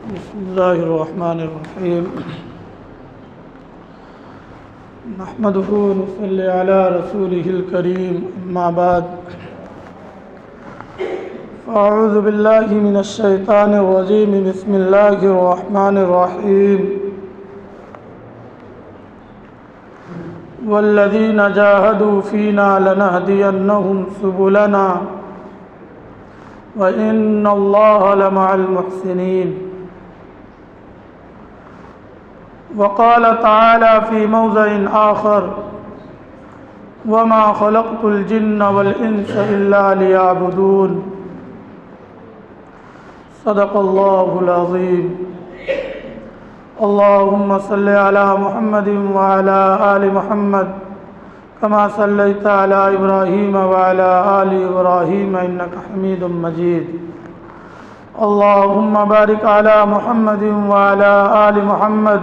بسم اللہ الرحمن الرحیم نحمدہ ونصلی علی رسولہ الکریم اما بعد اعوذ باللہ من الشیطان الرجیم بسم اللہ الرحمن الرحیم والذین جاہدوا فینا لنہدینہم سبلنا وإن الله لمع المحسنين وقال تعالى في موضع آخر وما خلقت الجن والإنس إلا ليعبدون صدق الله العظيم اللهم صل على محمد وعلى آل محمد كما صليت على إبراهيم وعلى آل إبراهيم إنك حميد مجيد اللهم بارك على محمد وعلى آل محمد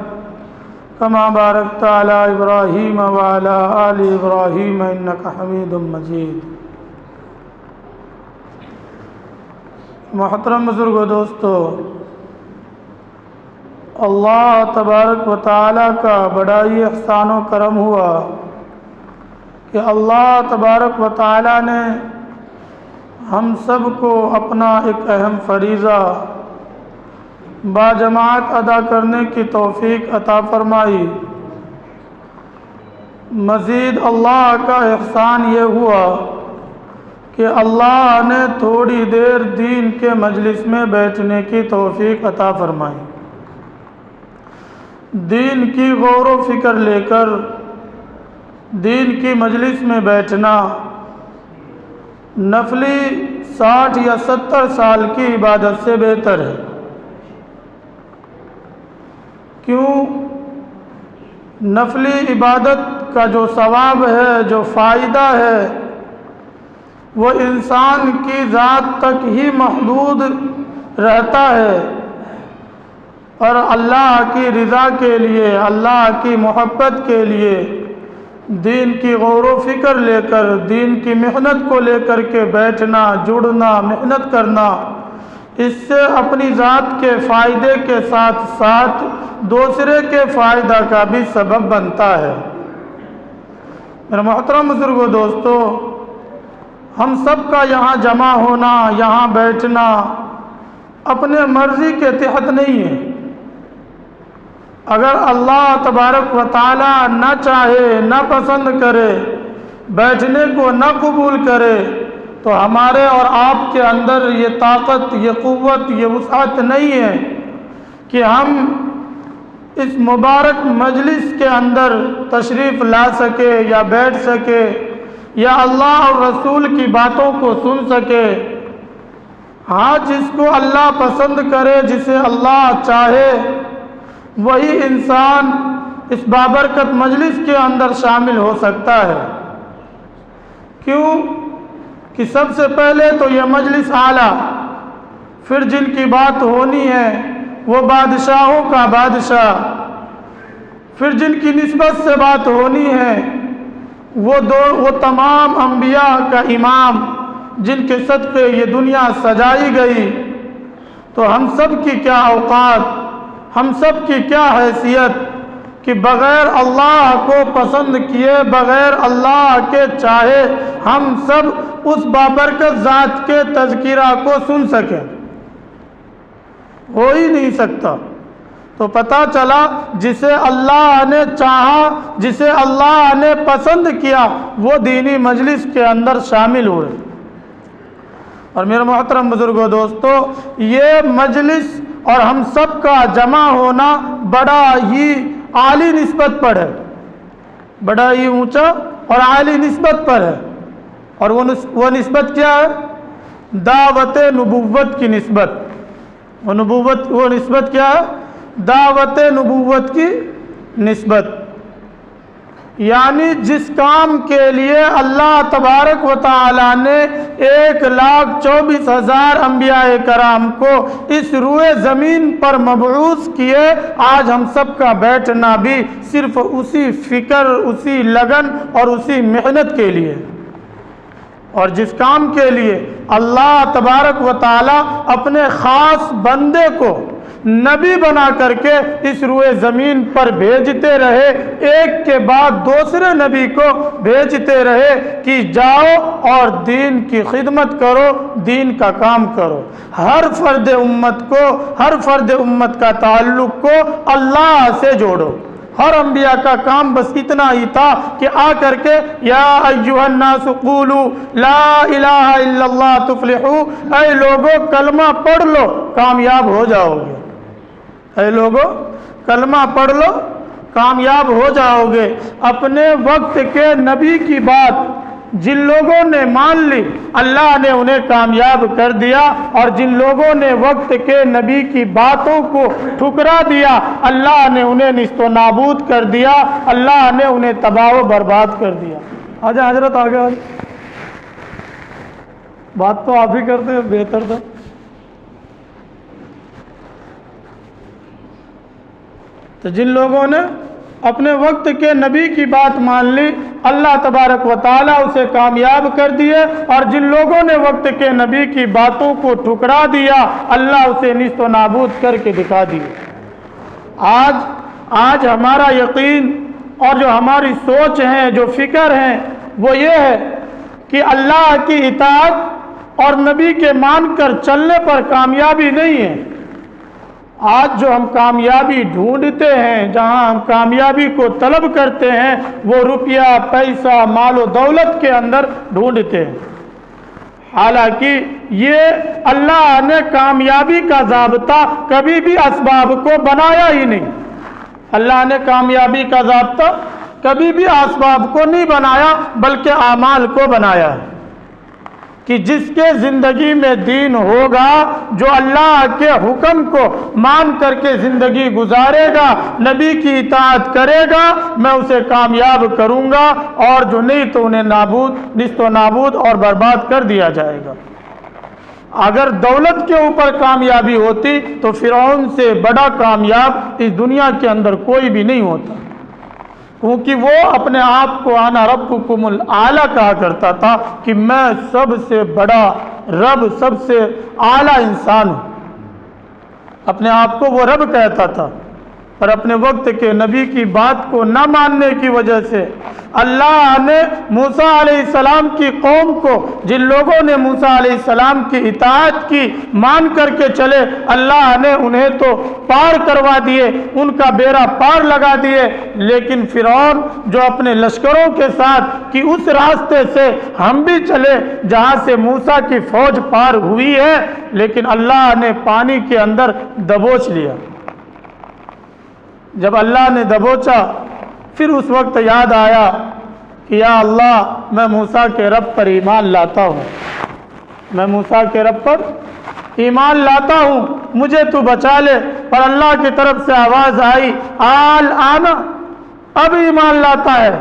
كما باركت على إبراهيم وعلى آل إبراهيم إنك حميد مجيد. محترم بزرگ و دوستو، اللہ تبارک و تعالیٰ کا بڑا ہی احسان و کرم ہوا کہ اللہ تبارک و تعالیٰ نے ہم سب کو اپنا ایک اہم فریضہ باجماعت ادا کرنے کی توفیق عطا فرمائی. مزید اللہ کا احسان یہ ہوا کہ اللہ نے تھوڑی دیر دین کے مجلس میں بیٹھنے کی توفیق عطا فرمائی. دین کی غور و فکر لے کر دین کی مجلس میں بیٹھنا نفلی 60 یا 70 سال کی عبادت سے بہتر ہے. کیوں؟ نفلی عبادت کا جو ثواب ہے، جو فائدہ ہے، وہ انسان کی ذات تک ہی محدود رہتا ہے، اور اللہ کی رضا کے لیے، اللہ کی محبت کے لیے دین کی غور و فکر لے کر، دین کی محنت کو لے کر کے بیٹھنا، جڑنا، محنت کرنا، اس سے اپنی ذات کے فائدے کے ساتھ ساتھ دوسرے کے فائدہ کا بھی سبب بنتا ہے. میرے محترم بزرگ و دوستو، ہم سب کا یہاں جمع ہونا، یہاں بیٹھنا اپنے مرضی کے تحت نہیں ہے. اگر اللہ تبارک و تعالی نہ چاہے، نہ پسند کرے، بیٹھنے کو نہ قبول کرے، تو ہمارے اور آپ کے اندر یہ طاقت، یہ قوت، یہ وسعت نہیں ہے کہ ہم اس مبارک مجلس کے اندر تشریف لا سکے یا بیٹھ سکے یا اللہ اور رسول کی باتوں کو سن سکے. ہاں، جس کو اللہ پسند کرے، جسے اللہ چاہے، وہی انسان اس بابرکت مجلس کے اندر شامل ہو سکتا ہے. کیوں کہ سب سے پہلے تو یہ مجلس اعلیٰ، پھر جن کی بات ہونی ہے وہ بادشاہوں کا بادشاہ، پھر جن کی نسبت سے بات ہونی ہے وہ تمام انبیاء کا امام، جن کے صدقے یہ دنیا سجائی گئی. تو ہم سب کی کیا اوقات، ہم سب کی کیا حیثیت کہ بغیر اللہ کو پسند کیے، بغیر اللہ کے چاہے ہم سب اس بابرکت ذات کے تذکرہ کو سن سکیں. ہو ہی نہیں سکتا. تو پتہ چلا جسے اللہ نے چاہا، جسے اللہ نے پسند کیا، وہ دینی مجلس کے اندر شامل ہوئے. اور میرے محترم بزرگوں دوستو، یہ مجلس اور ہم سب کا جمع ہونا بڑا ہی عالی نسبت پر ہے، بڑا ہی اونچا اور عالی نسبت پر ہے. اور وہ نسبت کیا ہے؟ دعوت نبوت کی نسبت. وہ نسبت کیا ہے؟ دعوت نبوت کی نسبت. یعنی جس کام کے لیے اللہ تبارک و تعالی نے 1,24,000 انبیاء کرام کو اس روئے زمین پر مبعوث کیے، آج ہم سب کا بیٹھنا بھی صرف اسی فکر، اسی لگن اور اسی محنت کے لیے. اور جس کام کے لیے اللہ تبارک و تعالی اپنے خاص بندے کو نبی بنا کر کے اس روئے زمین پر بھیجتے رہے، ایک کے بعد دوسرے نبی کو بھیجتے رہے کہ جاؤ اور دین کی خدمت کرو، دین کا کام کرو، ہر فرد امت کا تعلق کو اللہ سے جوڑو۔ ہر انبیاء کا کام بس اتنا ہی تھا کہ آ کر کے یا ایھا الناس قولوا لا الہ الا اللہ تفلحوا، اے لوگو کلمہ پڑھ لو کامیاب ہو جاؤ گے، اے لوگو کلمہ پڑھ لو کامیاب ہو جاؤ گے۔ اپنے وقت کے نبی کی بات جن لوگوں نے مان لی اللہ نے انہیں کامیاب کر دیا، اور جن لوگوں نے وقت کے نبی کی باتوں کو ٹھکرا دیا اللہ نے انہیں نیست و نابود کر دیا، اللہ نے انہیں تباہ و برباد کر دیا۔ آجا حضرت آگے آج بات تو آپ ہی کرتے ہیں، بہتر تھا۔ تو جن لوگوں نے اپنے وقت کے نبی کی بات مان لی اللہ تبارک و تعالیٰ اسے کامیاب کر دیے، اور جن لوگوں نے وقت کے نبی کی باتوں کو ٹھکرا دیا اللہ اسے نیست و نابود کر کے دکھا دیے۔ آج ہمارا یقین اور جو ہماری سوچ ہے، جو فکر ہے، وہ یہ ہے کہ اللہ کی اطاعت اور نبی کے مان کر چلنے پر کامیابی نہیں ہے۔ آج جو ہم کامیابی ڈھونڈتے ہیں، جہاں ہم کامیابی کو طلب کرتے ہیں، وہ روپیہ، پیسہ، مال و دولت کے اندر ڈھونڈتے ہیں، حالانکہ یہ اللہ نے کامیابی کا ضابطہ کبھی بھی اسباب کو بنایا ہی نہیں۔ اللہ نے کامیابی کا ضابطہ کبھی بھی اسباب کو نہیں بنایا بلکہ اعمال کو بنایا ہے، کہ جس کے زندگی میں دین ہوگا، جو اللہ کے حکم کو مان کر کے زندگی گزارے گا، نبی کی اطاعت کرے گا، میں اسے کامیاب کروں گا، اور جو نہیں تو انہیں نیست و نابود اور برباد کر دیا جائے گا۔ اگر دولت کے اوپر کامیابی ہوتی تو فرعون سے بڑا کامیاب اس دنیا کے اندر کوئی بھی نہیں ہوتا، کیونکہ وہ اپنے آپ کو انا ربکم الاعلیٰ کہا کرتا تھا کہ میں سب سے بڑا رب، سب سے اعلیٰ انسان ہوں، اپنے آپ کو وہ رب کہتا تھا۔ پر اپنے وقت کے نبی کی بات کو نہ ماننے کی وجہ سے اللہ نے موسیٰ علیہ السلام کی قوم کو، جن لوگوں نے موسیٰ علیہ السلام کی اطاعت کی، مان کر کے چلے، اللہ نے انہیں تو پار کروا دیے، ان کا بیڑا پار لگا دیے۔ لیکن فرعون جو اپنے لشکروں کے ساتھ کہ اس راستے سے ہم بھی چلے جہاں سے موسیٰ کی فوج پار ہوئی ہے، لیکن اللہ نے پانی کے اندر دبوچ لیا۔ جب اللہ نے دبوچا پھر اس وقت یاد آیا کہ یا اللہ میں موسیٰ کے رب پر ایمان لاتا ہوں، میں موسیٰ کے رب پر ایمان لاتا ہوں، مجھے تو بچا لے۔ پر اللہ کی طرف سے آواز آئی آنا، اب ایمان لاتا ہے،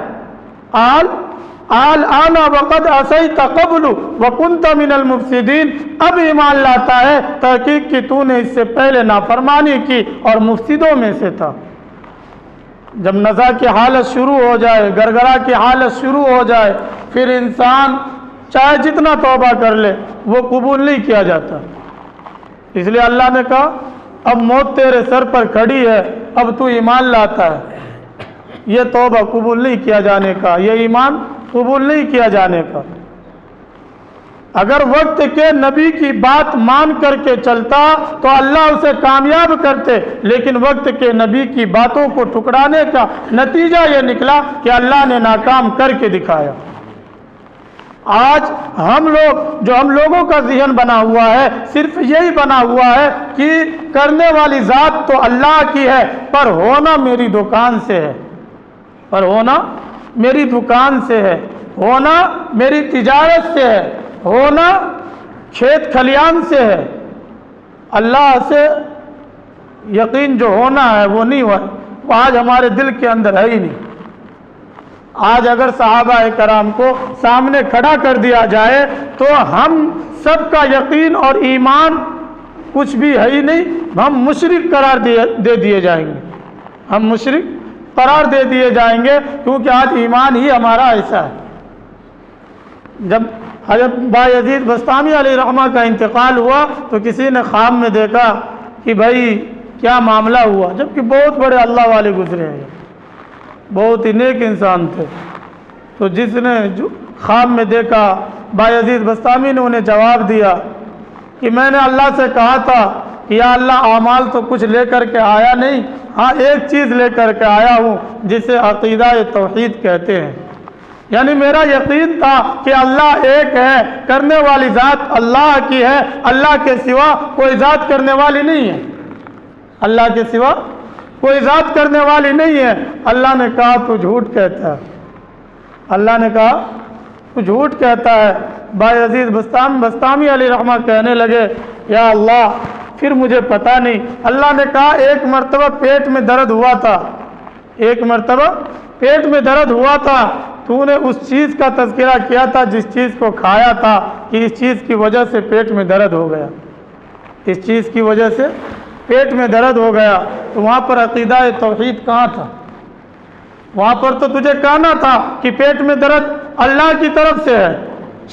آنا وقد عصیت قبل وکنت من المفسدین، اب ایمان لاتا ہے، تحقیق کہ تو نے اس سے پہلے نافرمانی کی اور مفسدوں میں سے تھا۔ جب نزع کی حالت شروع ہو جائے، گرگرا کی حالت شروع ہو جائے، پھر انسان چاہے جتنا توبہ کر لے وہ قبول نہیں کیا جاتا۔ اس لیے اللہ نے کہا اب موت تیرے سر پر کھڑی ہے، اب تو ایمان لاتا ہے، یہ توبہ قبول نہیں کیا جانے کا، یہ ایمان قبول نہیں کیا جانے کا۔ اگر وقت کے نبی کی بات مان کر کے چلتا تو اللہ اسے کامیاب کرتے، لیکن وقت کے نبی کی باتوں کو ٹکرانے کا نتیجہ یہ نکلا کہ اللہ نے ناکام کر کے دکھایا۔ آج ہم لوگوں کا ذہن بنا ہوا ہے، صرف یہی بنا ہوا ہے کہ کرنے والی ذات تو اللہ کی ہے، پر ہونا میری دکان سے ہے، پر ہونا میری دکان سے ہے، ہونا میری تجارت سے ہے، ہونا کھیت کھلیان سے ہے۔ اللہ سے یقین جو ہونا ہے وہ نہیں ہوا، وہ آج ہمارے دل کے اندر ہے ہی نہیں۔ آج اگر صحابہ کرام کو سامنے کھڑا کر دیا جائے تو ہم سب کا یقین اور ایمان کچھ بھی ہے ہی نہیں، ہم مشرک قرار دے دیے جائیں گے، ہم مشرک قرار دے دیے جائیں گے، کیونکہ آج ایمان ہی ہمارا ایسا ہے۔ جب حضرت بایزید بستامی علیہ رحمہ کا انتقال ہوا تو کسی نے خواب میں دیکھا کہ بھائی کیا معاملہ ہوا، جبکہ بہت بڑے اللہ والے گزرے ہیں، بہت ہی نیک انسان تھے۔ تو جس نے جو خواب میں دیکھا، بایزید بسطامی نے انہیں جواب دیا کہ میں نے اللہ سے کہا تھا کہ یا اللہ اعمال تو کچھ لے کر کے آیا نہیں، ہاں ایک چیز لے کر کے آیا ہوں جسے عقیدہ توحید کہتے ہیں۔ یعنی میرا یقین تھا کہ اللہ ایک ہے، کرنے والی ذات اللہ کی ہے، اللہ کے سوا کوئی ذات کرنے والی نہیں ہے، اللہ کے سوا کوئی ذات کرنے والی نہیں ہے۔ اللہ نے کہا تو جھوٹ کہتا ہے، اللہ نے کہا تو جھوٹ کہتا ہے۔ بایزید بسطامی علیہ رحمہ کہنے لگے یا اللہ پھر مجھے پتہ نہیں۔ اللہ نے کہا ایک مرتبہ پیٹ میں درد ہوا تھا، ایک مرتبہ پیٹ میں درد ہوا تھا، تو نے اس چیز کا تذکرہ کیا تھا جس چیز کو کھایا تھا کہ اس چیز کی وجہ سے پیٹ میں درد ہو گیا، اس چیز کی وجہ سے پیٹ میں درد ہو گیا۔ تو وہاں پر عقیدہ توحید کہاں تھا؟ وہاں پر تو تجھے کہنا تھا کہ پیٹ میں درد اللہ کی طرف سے ہے،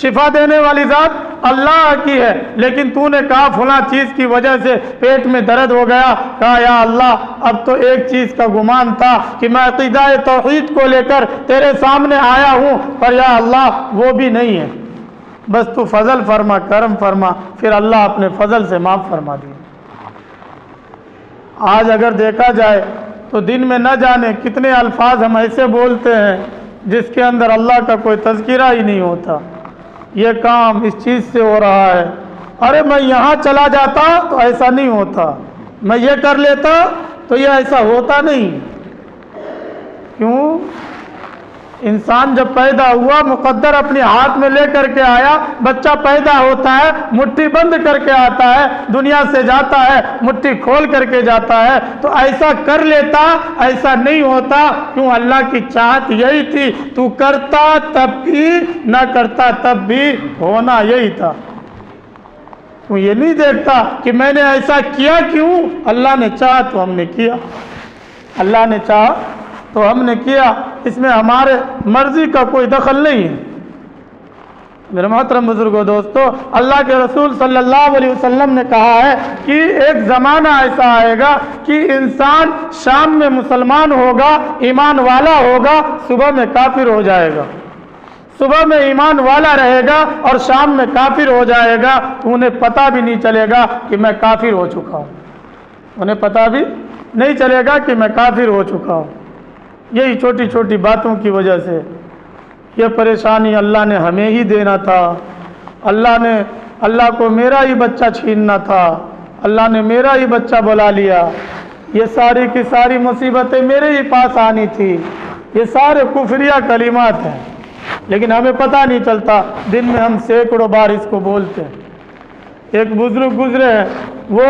شفا دینے والی ذات اللہ کی ہے، لیکن تو نے کہا فلاں چیز کی وجہ سے پیٹ میں درد ہو گیا۔ کہا یا اللہ اب تو ایک چیز کا گمان تھا کہ میں عقیدہ توحید کو لے کر تیرے سامنے آیا ہوں، پر یا اللہ وہ بھی نہیں ہے، بس تو فضل فرما، کرم فرما۔ پھر اللہ اپنے فضل سے معاف فرما دیا۔ آج اگر دیکھا جائے تو دن میں نہ جانے کتنے الفاظ ہم ایسے بولتے ہیں جس کے اندر اللہ کا کوئی تذکرہ ہی نہیں ہوتا۔ یہ کام اس چیز سے ہو رہا ہے، ارے میں یہاں چلا جاتا تو ایسا نہیں ہوتا، میں یہ کر لیتا تو یہ ایسا ہوتا نہیں۔ کیوں؟ انسان جب پیدا ہوا مقدر اپنے ہاتھ میں لے کر کے آیا، بچہ پیدا ہوتا ہے مٹھی بند کر کے آتا ہے، دنیا سے جاتا ہے مٹھی کھول کر کے جاتا ہے، تو ایسا کر لیتا ایسا نہیں ہوتا۔ کیوں؟ اللہ کی چاہت یہی تھی، تو کرتا تب بھی نہ کرتا تب بھی ہونا یہی تھا۔ تو یہ نہیں دیکھتا کہ میں نے ایسا کیا کیوں، اللہ نے چاہا تو ہم نے کیا، اللہ نے چاہا تو ہم نے کیا، اس میں ہمارے مرضی کا کوئی دخل نہیں ہے۔ میرے محترم بزرگوں، دوستو، اللہ کے رسول صلی اللہ علیہ وسلم نے کہا ہے کہ ایک زمانہ ایسا آئے گا کہ انسان شام میں مسلمان ہوگا، ایمان والا ہوگا، صبح میں کافر ہو جائے گا، صبح میں ایمان والا رہے گا اور شام میں کافر ہو جائے گا، تو انہیں پتہ بھی نہیں چلے گا کہ میں کافر ہو چکا ہوں، انہیں پتہ بھی نہیں چلے گا کہ میں کافر ہو چکا ہوں۔ یہی چھوٹی چھوٹی باتوں کی وجہ سے یہ پریشانی اللہ نے ہمیں ہی دینا تھا، اللہ کو میرا ہی بچہ چھیننا تھا، اللہ نے میرا ہی بچہ بلا لیا، یہ ساری کی ساری مصیبتیں میرے ہی پاس آنی تھی، یہ سارے کفریہ کلمات ہیں، لیکن ہمیں پتہ نہیں چلتا، دن میں ہم سینکڑوں بار اس کو بولتے ہیں۔ ایک بزرگ گزرے ہیں، وہ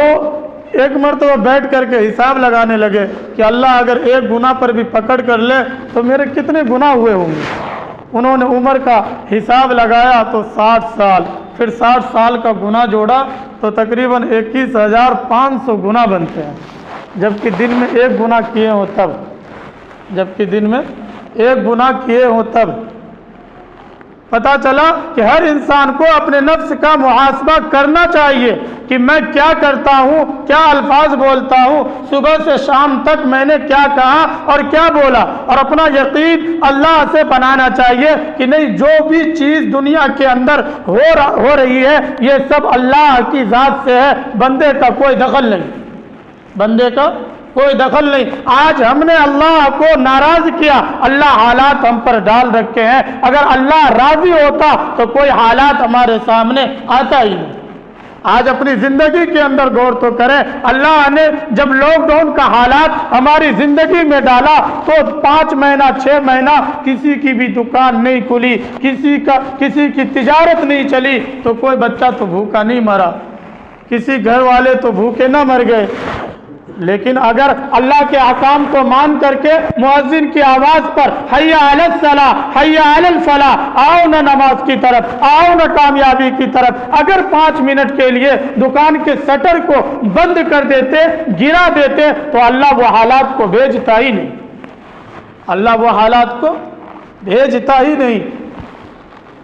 ایک مرتبہ بیٹھ کر کے حساب لگانے لگے کہ اللہ اگر ایک گناہ پر بھی پکڑ کر لے تو میرے کتنے گناہ ہوئے ہوں گے۔ انہوں نے عمر کا حساب لگایا تو 60 سال، پھر 60 سال کا گناہ جوڑا تو تقریباً 21,500 گناہ بنتے ہیں، جبکہ دن میں ایک گناہ کیے ہوں تب، جبکہ دن میں ایک گناہ کیے ہوں تب۔ پتہ چلا کہ ہر انسان کو اپنے نفس کا محاسبہ کرنا چاہیے کہ میں کیا کرتا ہوں، کیا الفاظ بولتا ہوں، صبح سے شام تک میں نے کیا کہا اور کیا بولا، اور اپنا یقین اللہ سے بنانا چاہیے کہ نہیں، جو بھی چیز دنیا کے اندر ہو رہی ہے یہ سب اللہ کی ذات سے ہے، بندے کا کوئی دخل نہیں، بندے کا کوئی دخل نہیں۔ آج ہم نے اللہ کو ناراض کیا، اللہ حالات ہم پر ڈال رکھے ہیں، اگر اللہ راضی ہوتا تو کوئی حالات ہمارے سامنے آتا ہی نہیں۔ آج اپنی زندگی کے اندر غور تو کریں، اللہ نے جب لاک ڈاؤن کا حالات ہماری زندگی میں ڈالا تو 5 مہینہ 6 مہینہ کسی کی بھی دکان نہیں کھلی، کسی کی تجارت نہیں چلی، تو کوئی بچہ تو بھوکا نہیں مرا، کسی گھر والے تو بھوکے نہ مر گئے۔ لیکن اگر اللہ کے احکام کو مان کر کے مؤذن کی آواز پر حی علی الصلاۃ حی علی الفلاح، آؤ نہ نماز کی طرف، آؤ نہ کامیابی کی طرف، اگر 5 منٹ کے لیے دکان کے شٹر کو بند کر دیتے، گرا دیتے، تو اللہ وہ حالات کو بھیجتا ہی نہیں، اللہ وہ حالات کو بھیجتا ہی نہیں۔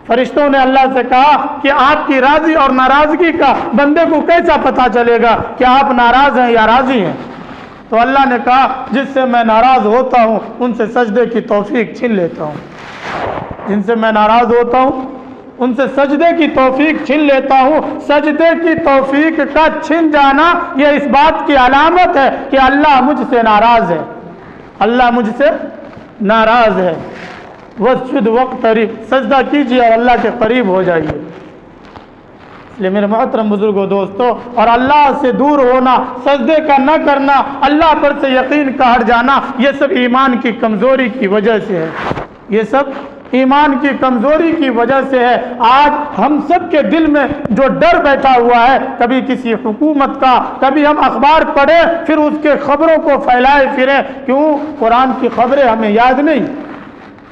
فرشتوں نے اللہ سے کہا کہ آپ کی راضی اور ناراضگی کا بندے کو کیسا پتہ چلے گا کہ آپ ناراض ہیں یا راضی ہیں؟ تو اللہ نے کہا جس سے میں ناراض ہوتا ہوں ان سے سجدے کی توفیق چھین لیتا ہوں، جن سے میں ناراض ہوتا ہوں ان سے سجدے کی توفیق چھین لیتا ہوں۔ سجدے کی توفیق کا چھن جانا یہ اس بات کی علامت ہے کہ اللہ مجھ سے ناراض ہے، اللہ مجھ سے ناراض ہے۔ واسجد واقترب، سجدہ کیجیے اور اللہ کے قریب ہو جائیے۔ اس لیے میرے محترم بزرگوں، دوستوں، اور اللہ سے دور ہونا، سجدے کا نہ کرنا، اللہ پر سے یقین کا ہٹ جانا، یہ سب ایمان کی کمزوری کی وجہ سے ہے، یہ سب ایمان کی کمزوری کی وجہ سے ہے۔ آج ہم سب کے دل میں جو ڈر بیٹھا ہوا ہے، کبھی کسی حکومت کا، کبھی ہم اخبار پڑھیں پھر اس کے خبروں کو پھیلائے پھریں، کیوں؟ قرآن کی خبریں ہمیں یاد نہیں،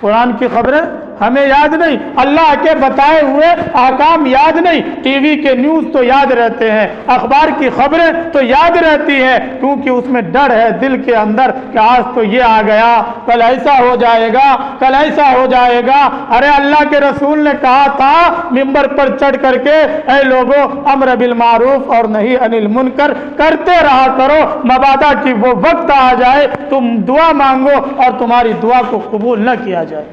قرآن کی خبریں ہمیں یاد نہیں، اللہ کے بتائے ہوئے احکام یاد نہیں۔ ٹی وی کے نیوز تو یاد رہتے ہیں، اخبار کی خبریں تو یاد رہتی ہیں، کیونکہ اس میں ڈر ہے دل کے اندر کہ آج تو یہ آ گیا، کل ایسا ہو جائے گا، کل ایسا ہو جائے گا۔ ارے اللہ کے رسول نے کہا تھا ممبر پر چڑھ کر کے، اے لوگوں امر بالمعروف اور نہی عن المنکر کرتے رہا کرو، مبادا کہ وہ وقت آ جائے تم دعا مانگو اور تمہاری دعا کو قبول نہ کیا جائے،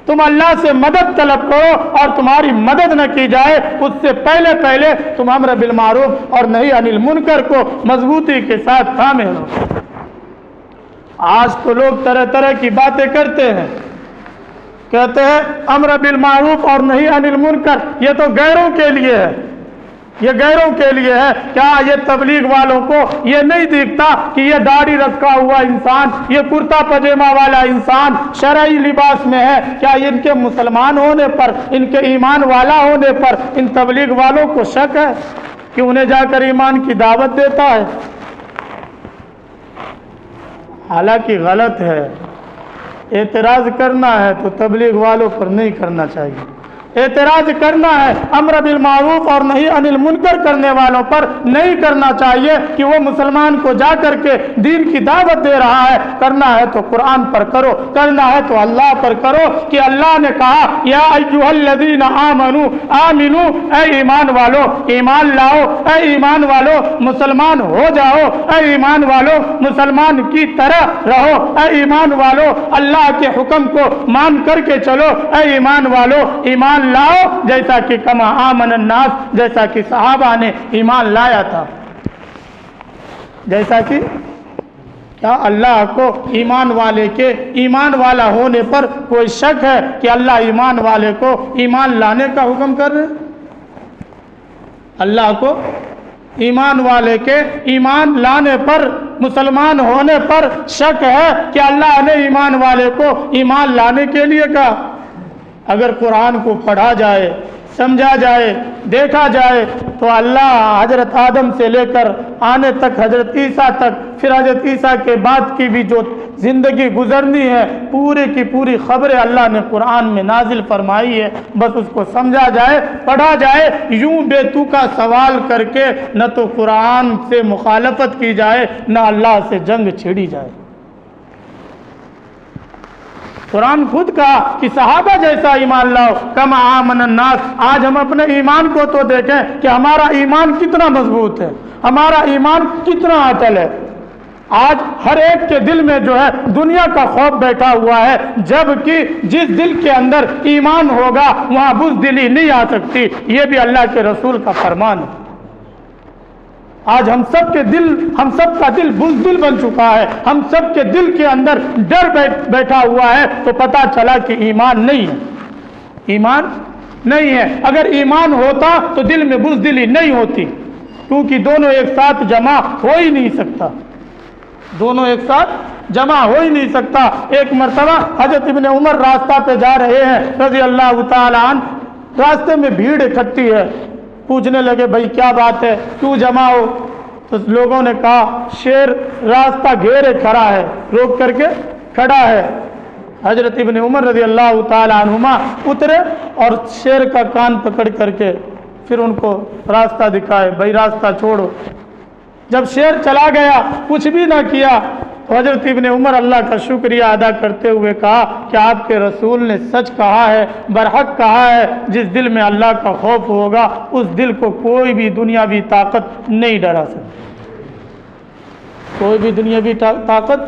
تم اللہ سے مدد طلب کرو اور تمہاری مدد نہ کی جائے، اس سے پہلے تم امر بالمعروف اور نہی عن المنکر کو مضبوطی کے ساتھ تھامے رہو۔ آج تو لوگ طرح طرح کی باتیں کرتے ہیں، کہتے ہیں امر بالمعروف اور نہی عن المنکر یہ تو غیروں کے لیے ہے، یہ غیروں کے لیے ہے۔ کیا یہ تبلیغ والوں کو یہ نہیں دیکھتا کہ یہ داڑھی رکھا ہوا انسان، یہ کرتا پاجامہ والا انسان شرعی لباس میں ہے؟ کیا ان کے مسلمان ہونے پر، ان کے ایمان والا ہونے پر ان تبلیغ والوں کو شک ہے کہ انہیں جا کر ایمان کی دعوت دیتا ہے؟ حالانکہ غلط ہے، اعتراض کرنا ہے تو تبلیغ والوں پر نہیں کرنا چاہیے، اعتراض کرنا ہے امر بالمعروف اور نہی عن المنکر کرنے والوں پر نہیں کرنا چاہیے کہ وہ مسلمان کو جا کر کے دین کی دعوت دے رہا ہے۔ کرنا ہے تو قرآن پر کرو، کرنا ہے تو اللہ پر کرو، کہ اللہ نے کہا یا ایھا الذین آمنوا آمنو، اے ایمان والو ایمان لاؤ، اے ایمان والو مسلمان ہو جاؤ، اے ایمان والو مسلمان کی طرح رہو، اے ایمان والو اللہ کے حکم کو مان کر کے چلو، اے ایمان والو ایمان لاؤ، جیسا کہ کما آمن الناس، جیسا کہ صحابہ نے ایمان لایا تھا۔ جیسا کہ کیا اللہ کو ایمان والے کے ایمان والا ہونے پر کوئی شک ہے کہ اللہ ایمان والے کو ایمان لانے کا حکم کر رہے؟ اللہ کو ایمان والے کے ایمان لانے پر، مسلمان ہونے پر شک ہے کہ اللہ نے ایمان والے کو ایمان لانے کے لیے کہا؟ اگر قرآن کو پڑھا جائے، سمجھا جائے، دیکھا جائے تو اللہ حضرت آدم سے لے کر آنے تک حضرت عیسیٰ تک، پھر حضرت عیسیٰ کے بعد کی بھی جو زندگی گزرنی ہے، پورے کی پوری خبریں اللہ نے قرآن میں نازل فرمائی ہے۔ بس اس کو سمجھا جائے، پڑھا جائے، یوں بے توکا سوال کر کے نہ تو قرآن سے مخالفت کی جائے نہ اللہ سے جنگ چھیڑی جائے۔ قرآن خود کہا کہ صحابہ جیسا ایمان لاؤ، کما آمن الناس۔ آج ہم اپنے ایمان کو تو دیکھیں کہ ہمارا ایمان کتنا مضبوط ہے، ہمارا ایمان کتنا اٹل ہے۔ آج ہر ایک کے دل میں جو ہے دنیا کا خوف بیٹھا ہوا ہے، جبکہ جس دل کے اندر ایمان ہوگا وہاں بزدلی نہیں آ سکتی، یہ بھی اللہ کے رسول کا فرمان ہے۔ آج ہم سب کا دل بزدل بن چکا ہے، ہم سب کے دل کے اندر ڈر بیٹھا ہوا ہے، تو پتہ چلا کہ ایمان نہیں ہے، ایمان نہیں ہے۔ اگر ایمان ہوتا تو دل میں بزدلی نہیں ہوتی، کیونکہ دونوں ایک ساتھ جمع ہو ہی نہیں سکتا، دونوں ایک ساتھ جمع ہو ہی نہیں سکتا۔ ایک مرتبہ حضرت ابن عمر راستہ پہ جا رہے ہیں رضی اللہ تعالی عنہ، راستے میں بھیڑ اکٹھی ہے، پوچھنے لگے بھائی کیا بات ہے، کیوں جمع ہو؟ تو لوگوں نے کہا شیر راستہ گھیرے کھڑا ہے، روک کر کے کھڑا ہے۔ حضرت ابن عمر رضی اللہ تعالی عنہما اترے اور شیر کا کان پکڑ کر کے پھر ان کو راستہ دکھائے، بھائی راستہ چھوڑو۔ جب شیر چلا گیا، کچھ بھی نہ کیا، تو حضرت ابن عمر اللہ کا شکریہ ادا کرتے ہوئے کہا کہ آپ کے رسول نے سچ کہا ہے، برحق کہا ہے، جس دل میں اللہ کا خوف ہوگا اس دل کو کوئی بھی دنیاوی طاقت نہیں ڈرا سکتی، کوئی بھی دنیاوی طاقت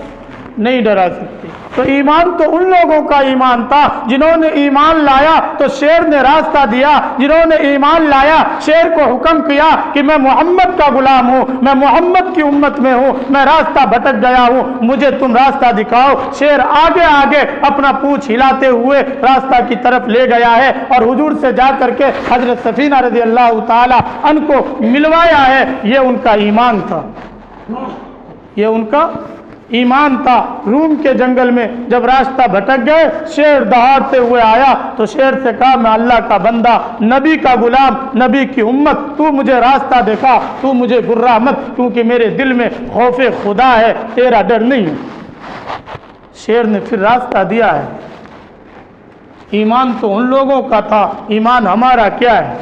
نہیں ڈرا سکتی۔ تو ایمان تو ان لوگوں کا ایمان تھا جنہوں نے ایمان لایا تو شیر نے راستہ دیا، جنہوں نے ایمان لایا شیر کو حکم کیا کہ میں محمد کا غلام ہوں، میں محمد کی امت میں ہوں، میں راستہ بھٹک گیا ہوں، مجھے تم راستہ دکھاؤ۔ شیر آگے آگے اپنا پونچھ ہلاتے ہوئے راستہ کی طرف لے گیا ہے اور حضور سے جا کر کے حضرت سفینہ رضی اللہ تعالی عنہ کو ملوایا ہے۔ یہ ان کا ایمان تھا، یہ ان کا ایمان تھا۔ روم کے جنگل میں جب راستہ بھٹک گئے، شیر دہاڑتے ہوئے آیا تو شیر سے کہا میں اللہ کا بندہ، نبی کا غلام، نبی کی امت، تو مجھے راستہ دکھا، تو مجھے گرا مت، کیونکہ میرے دل میں خوف خدا ہے، تیرا ڈر نہیں ہے۔ شیر نے پھر راستہ دیا ہے۔ ایمان تو ان لوگوں کا تھا، ایمان ہمارا کیا ہے؟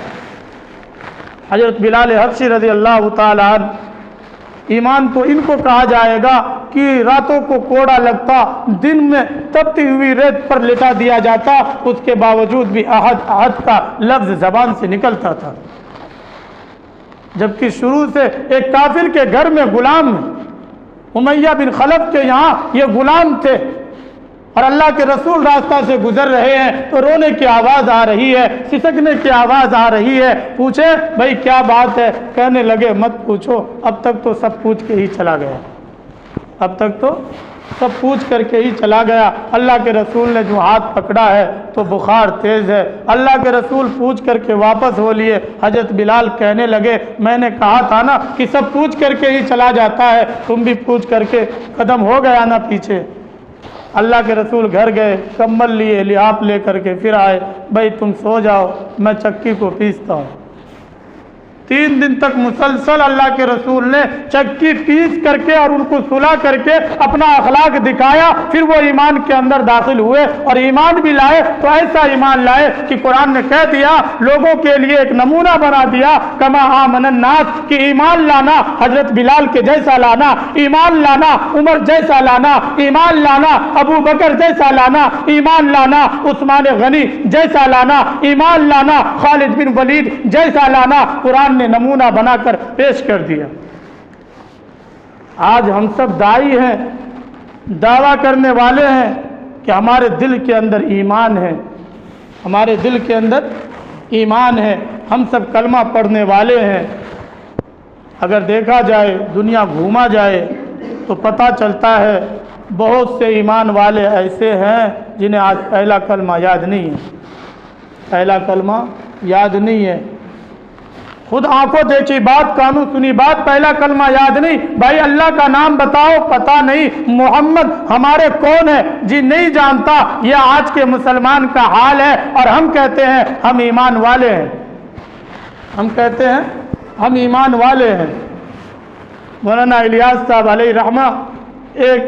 حضرت بلال حبشی رضی اللہ تعالیٰ عنہ، ایمان تو ان کو کہا جائے گا کہ راتوں کو کوڑا لگتا، دن میں تپتی ہوئی ریت پر لٹا دیا جاتا، اس کے باوجود بھی احد کا لفظ زبان سے نکلتا تھا، جبکہ شروع سے ایک کافر کے گھر میں غلام، امیہ بن خلف کے یہاں یہ غلام تھے، اور اللہ کے رسول راستہ سے گزر رہے ہیں تو رونے کی آواز آ رہی ہے، سسکنے کی آواز آ رہی ہے۔ پوچھے بھائی کیا بات ہے؟ کہنے لگے مت پوچھو، اب تک تو سب پوچھ کے ہی چلا گیا، اب تک تو سب پوچھ کر کے ہی چلا گیا۔ اللہ کے رسول نے جو ہاتھ پکڑا ہے تو بخار تیز ہے، اللہ کے رسول پوچھ کر کے واپس ہو لیے۔ حضرت بلال کہنے لگے میں نے کہا تھا نا کہ سب پوچھ کر کے ہی چلا جاتا ہے، تم بھی پوچھ کر کے قدم ہو گیا نا پیچھے۔ اللہ کے رسول گھر گئے، کمبل لیے، لحاف لے کر کے پھر آئے، بھائی تم سو جاؤ، میں چکی کو پیستا ہوں۔ 3 دن تک مسلسل اللہ کے رسول نے چکی پیس کر کے اور ان کو سلا کر کے اپنا اخلاق دکھایا، پھر وہ ایمان کے اندر داخل ہوئے اور ایمان بھی لائے تو ایسا ایمان لائے کہ قرآن نے کہہ دیا، لوگوں کے لیے ایک نمونہ بنا دیا، کما آمن الناس، کہ ایمان لانا حضرت بلال کے جیسا لانا، ایمان لانا عمر جیسا لانا، ایمان لانا ابو بکر جیسا لانا، ایمان لانا عثمان غنی جیسا لانا، ایمان لانا خالد بن ولید جیسا لانا، قرآن نے نمونہ بنا کر پیش کر دیا۔ آج ہم سب داعی ہیں، دعویٰ کرنے والے ہیں کہ ہمارے دل کے اندر ایمان ہے، ہمارے دل کے اندر ایمان ہے، ہم سب کلمہ پڑھنے والے ہیں۔ اگر دیکھا جائے، دنیا گھوما جائے تو پتہ چلتا ہے بہت سے ایمان والے ایسے ہیں جنہیں آج پہلا کلمہ یاد نہیں ہے، پہلا کلمہ یاد نہیں ہے۔ خود آنکھوں دیکھی بات، کانوں سنی بات، پہلا کلمہ یاد نہیں۔ بھائی اللہ کا نام بتاؤ، پتہ نہیں۔ محمد ہمارے کون ہے؟ جی نہیں جانتا۔ یہ آج کے مسلمان کا حال ہے، اور ہم کہتے ہیں ہم ایمان والے ہیں، ہم کہتے ہیں ہم ایمان والے ہیں۔ مولانا الیاس صاحب علیہ رحمہ، ایک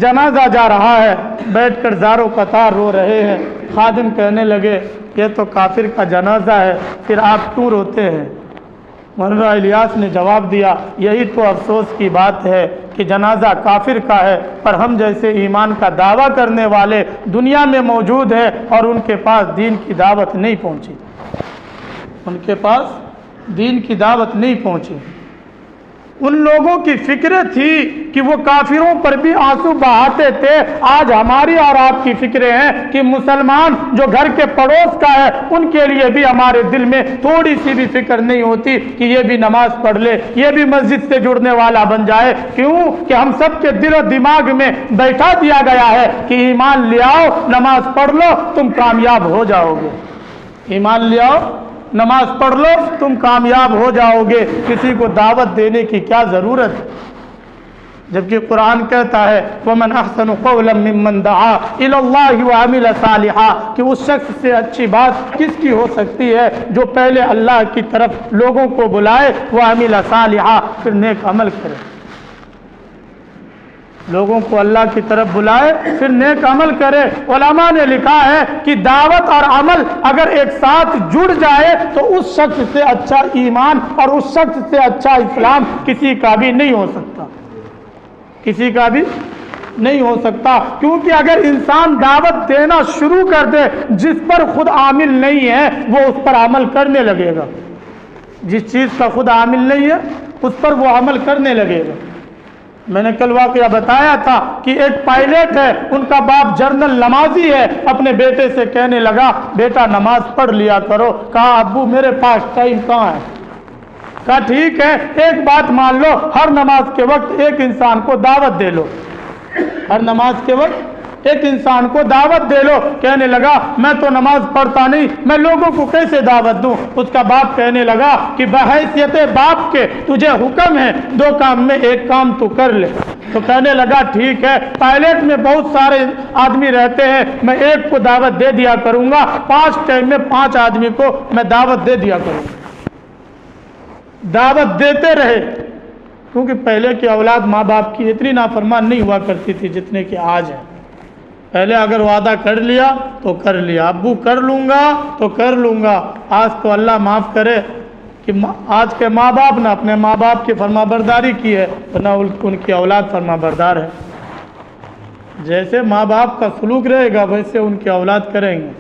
جنازہ جا رہا ہے، بیٹھ کر زاروں قطار رو رہے ہیں۔ خادم کہنے لگے یہ تو کافر کا جنازہ ہے، پھر آپ کیوں روتے ہیں؟ مولانا الیاس نے جواب دیا یہی تو افسوس کی بات ہے کہ جنازہ کافر کا ہے، پر ہم جیسے ایمان کا دعویٰ کرنے والے دنیا میں موجود ہیں اور ان کے پاس دین کی دعوت نہیں پہنچی، ان کے پاس دین کی دعوت نہیں پہنچی۔ ان لوگوں کی فکریں تھی کہ وہ کافروں پر بھی آنسو بہاتے تھے۔ آج ہماری اور آپ کی فکریں ہیں کہ مسلمان جو گھر کے پڑوس کا ہے ان کے لیے بھی ہمارے دل میں تھوڑی سی بھی فکر نہیں ہوتی کہ یہ بھی نماز پڑھ لے، یہ بھی مسجد سے جڑنے والا بن جائے۔ کیوں کہ ہم سب کے دل و دماغ میں بیٹھا دیا گیا ہے کہ ایمان لے آؤ، نماز پڑھ لو، تم کامیاب ہو جاؤ گے، ایمان لے آؤ، نماز پڑھ لو، تم کامیاب ہو جاؤ گے۔ کسی کو دعوت دینے کی کیا ضرورت ہے؟ جبکہ قرآن کہتا ہے وَمَنْ أَحْسَنُ قَوْلًا مِّمَّنْ دَعَا إِلَى اللَّهِ وَعَمِلَ صَالِحًا، کہ اس شخص سے اچھی بات کس کی ہو سکتی ہے جو پہلے اللہ کی طرف لوگوں کو بلائے، وَعَمِلَ صَالِحًا، پھر نیک عمل کرے، لوگوں کو اللہ کی طرف بلائے پھر نیک عمل کرے۔ علماء نے لکھا ہے کہ دعوت اور عمل اگر ایک ساتھ جڑ جائے تو اس شخص سے اچھا ایمان اور اس شخص سے اچھا اسلام کسی کا بھی نہیں ہو سکتا، کسی کا بھی نہیں ہو سکتا، کیونکہ اگر انسان دعوت دینا شروع کر دے جس پر خود عامل نہیں ہے وہ اس پر عمل کرنے لگے گا، جس چیز کا خود عامل نہیں ہے اس پر وہ عمل کرنے لگے گا۔ میں نے کل واقعہ بتایا تھا کہ ایک پائلٹ ہے، ان کا باپ جنرل نمازی ہے، اپنے بیٹے سے کہنے لگا بیٹا نماز پڑھ لیا کرو، کہا ابو میرے پاس ٹائم کہاں ہے، کہا ٹھیک ہے ایک بات مان لو، ہر نماز کے وقت ایک انسان کو دعوت دے لو، ہر نماز کے وقت ایک انسان کو دعوت دے لو۔ کہنے لگا میں تو نماز پڑھتا نہیں، میں لوگوں کو کیسے دعوت دوں؟ اس کا باپ کہنے لگا کہ بحیثیت باپ کے تجھے حکم ہے دو کام میں ایک کام تو کر لے۔ تو کہنے لگا ٹھیک ہے، پائلٹ میں بہت سارے آدمی رہتے ہیں، میں ایک کو دعوت دے دیا کروں گا، 5 ٹائم میں 5 آدمی کو میں دعوت دے دیا کروں گا۔ دعوت دیتے رہے، کیونکہ پہلے کی اولاد ماں باپ کی اتنی نافرمان نہیں ہوا کرتی تھی جتنے کہ آج ہے۔ پہلے اگر وعدہ کر لیا تو کر لیا، ابو کر لوں گا تو کر لوں گا۔ آج تو اللہ معاف کرے کہ آج کے ماں باپ نہ اپنے ماں باپ کی فرما برداری کی ہے نہ ان کی اولاد فرما بردار ہے۔ جیسے ماں باپ کا سلوک رہے گا ویسے ان کی اولاد کریں گے۔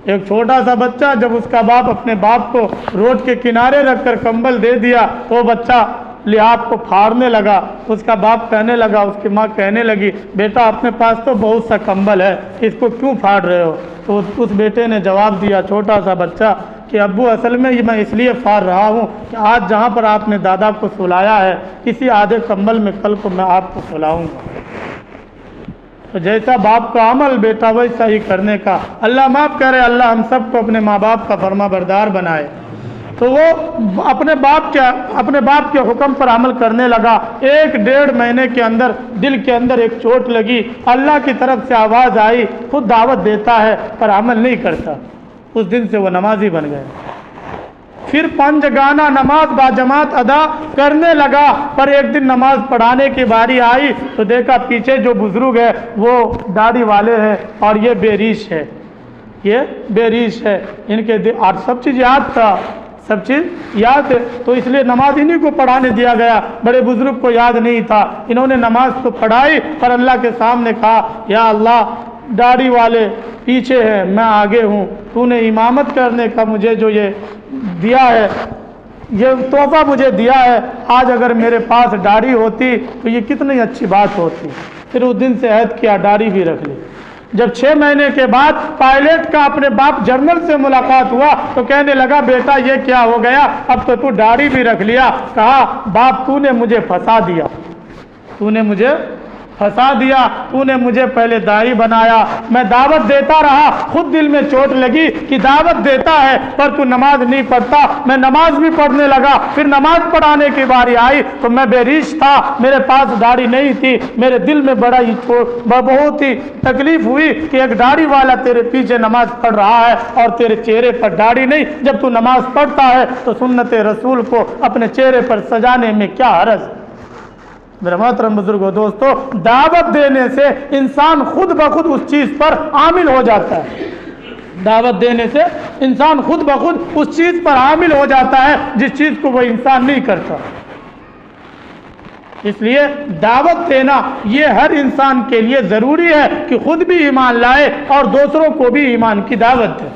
ایک چھوٹا سا بچہ جب اس کا باپ اپنے باپ کو روڈ کے کنارے رکھ کر کمبل دے دیا تو وہ بچہ لحاظ کو پھاڑنے لگا، اس کا باپ کہنے لگا، اس کی ماں کہنے لگی بیٹا اپنے پاس تو بہت سا کمبل ہے، اس کو کیوں پھاڑ رہے ہو؟ تو اس بیٹے نے جواب دیا، چھوٹا سا بچہ، کہ ابو اصل میں میں اس لیے پھاڑ رہا ہوں کہ آج جہاں پر آپ نے دادا کو سلایا ہے اسی آدھے کمبل میں کل کو میں آپ کو سلاؤں گا۔ تو جیسا باپ کا عمل بیٹا ویسا ہی کرنے کا۔ اللہ معاف کرے، اللہ ہم سب کو اپنے ماں باپ کا فرما بردار بنائے۔ تو وہ اپنے باپ کے حکم پر عمل کرنے لگا۔ 1-1.5 مہینے کے اندر دل کے اندر ایک چوٹ لگی، اللہ کی طرف سے آواز آئی خود دعوت دیتا ہے پر عمل نہیں کرتا۔ اس دن سے وہ نمازی بن گئے۔ پھر 5 گانا نماز باجماعت ادا کرنے لگا، پر ایک دن نماز پڑھانے کی باری آئی تو دیکھا پیچھے جو بزرگ ہے وہ داڑھی والے ہیں اور یہ بے ریش ہے، یہ بے ریش ہے، ان کے اور سب چیز یاد تھا، سب چیز یاد ہے، تو اس لیے نماز انہی کو پڑھانے دیا گیا، بڑے بزرگ کو یاد نہیں تھا۔ انہوں نے نماز تو پڑھائی پر اللہ کے سامنے کہا یا اللہ داڑھی والے پیچھے ہیں میں آگے ہوں، تو نے امامت کرنے کا مجھے جو یہ دیا ہے، یہ تحفہ مجھے دیا ہے، آج اگر میرے پاس داڑھی ہوتی تو یہ کتنی اچھی بات ہوتی۔ پھر اس دن سے عہد کیا داڑھی بھی رکھ لی۔ جب 6 مہینے کے بعد پائلٹ کا اپنے باپ جنرل سے ملاقات ہوا تو کہنے لگا بیٹا یہ کیا ہو گیا، اب تو داڑھی بھی رکھ لیا؟ کہا باپ تو نے مجھے پھنسا دیا، تو نے مجھے پھنسا دیا، تو نے مجھے پہلے داڑھی بنایا، میں دعوت دیتا رہا، خود دل میں چوٹ لگی کہ دعوت دیتا ہے پر تو نماز نہیں پڑھتا، میں نماز بھی پڑھنے لگا، پھر نماز پڑھانے کی باری آئی تو میں بے ریش تھا، میرے پاس داڑھی نہیں تھی، میرے دل میں بہت ہی تکلیف ہوئی کہ ایک داڑھی والا تیرے پیچھے نماز پڑھ رہا ہے اور تیرے چہرے پر داڑھی نہیں، جب تو نماز پڑھتا ہے تو سنت رسول کو اپنے چہرے پر سجانے میں کیا حرج؟ میرے محترم بزرگوں دوستو، دعوت دینے سے انسان خود بخود اس چیز پر عامل ہو جاتا ہے، دعوت دینے سے انسان خود بخود اس چیز پر عامل ہو جاتا ہے جس چیز کو وہ انسان نہیں کرتا۔ اس لیے دعوت دینا یہ ہر انسان کے لیے ضروری ہے کہ خود بھی ایمان لائے اور دوسروں کو بھی ایمان کی دعوت دے۔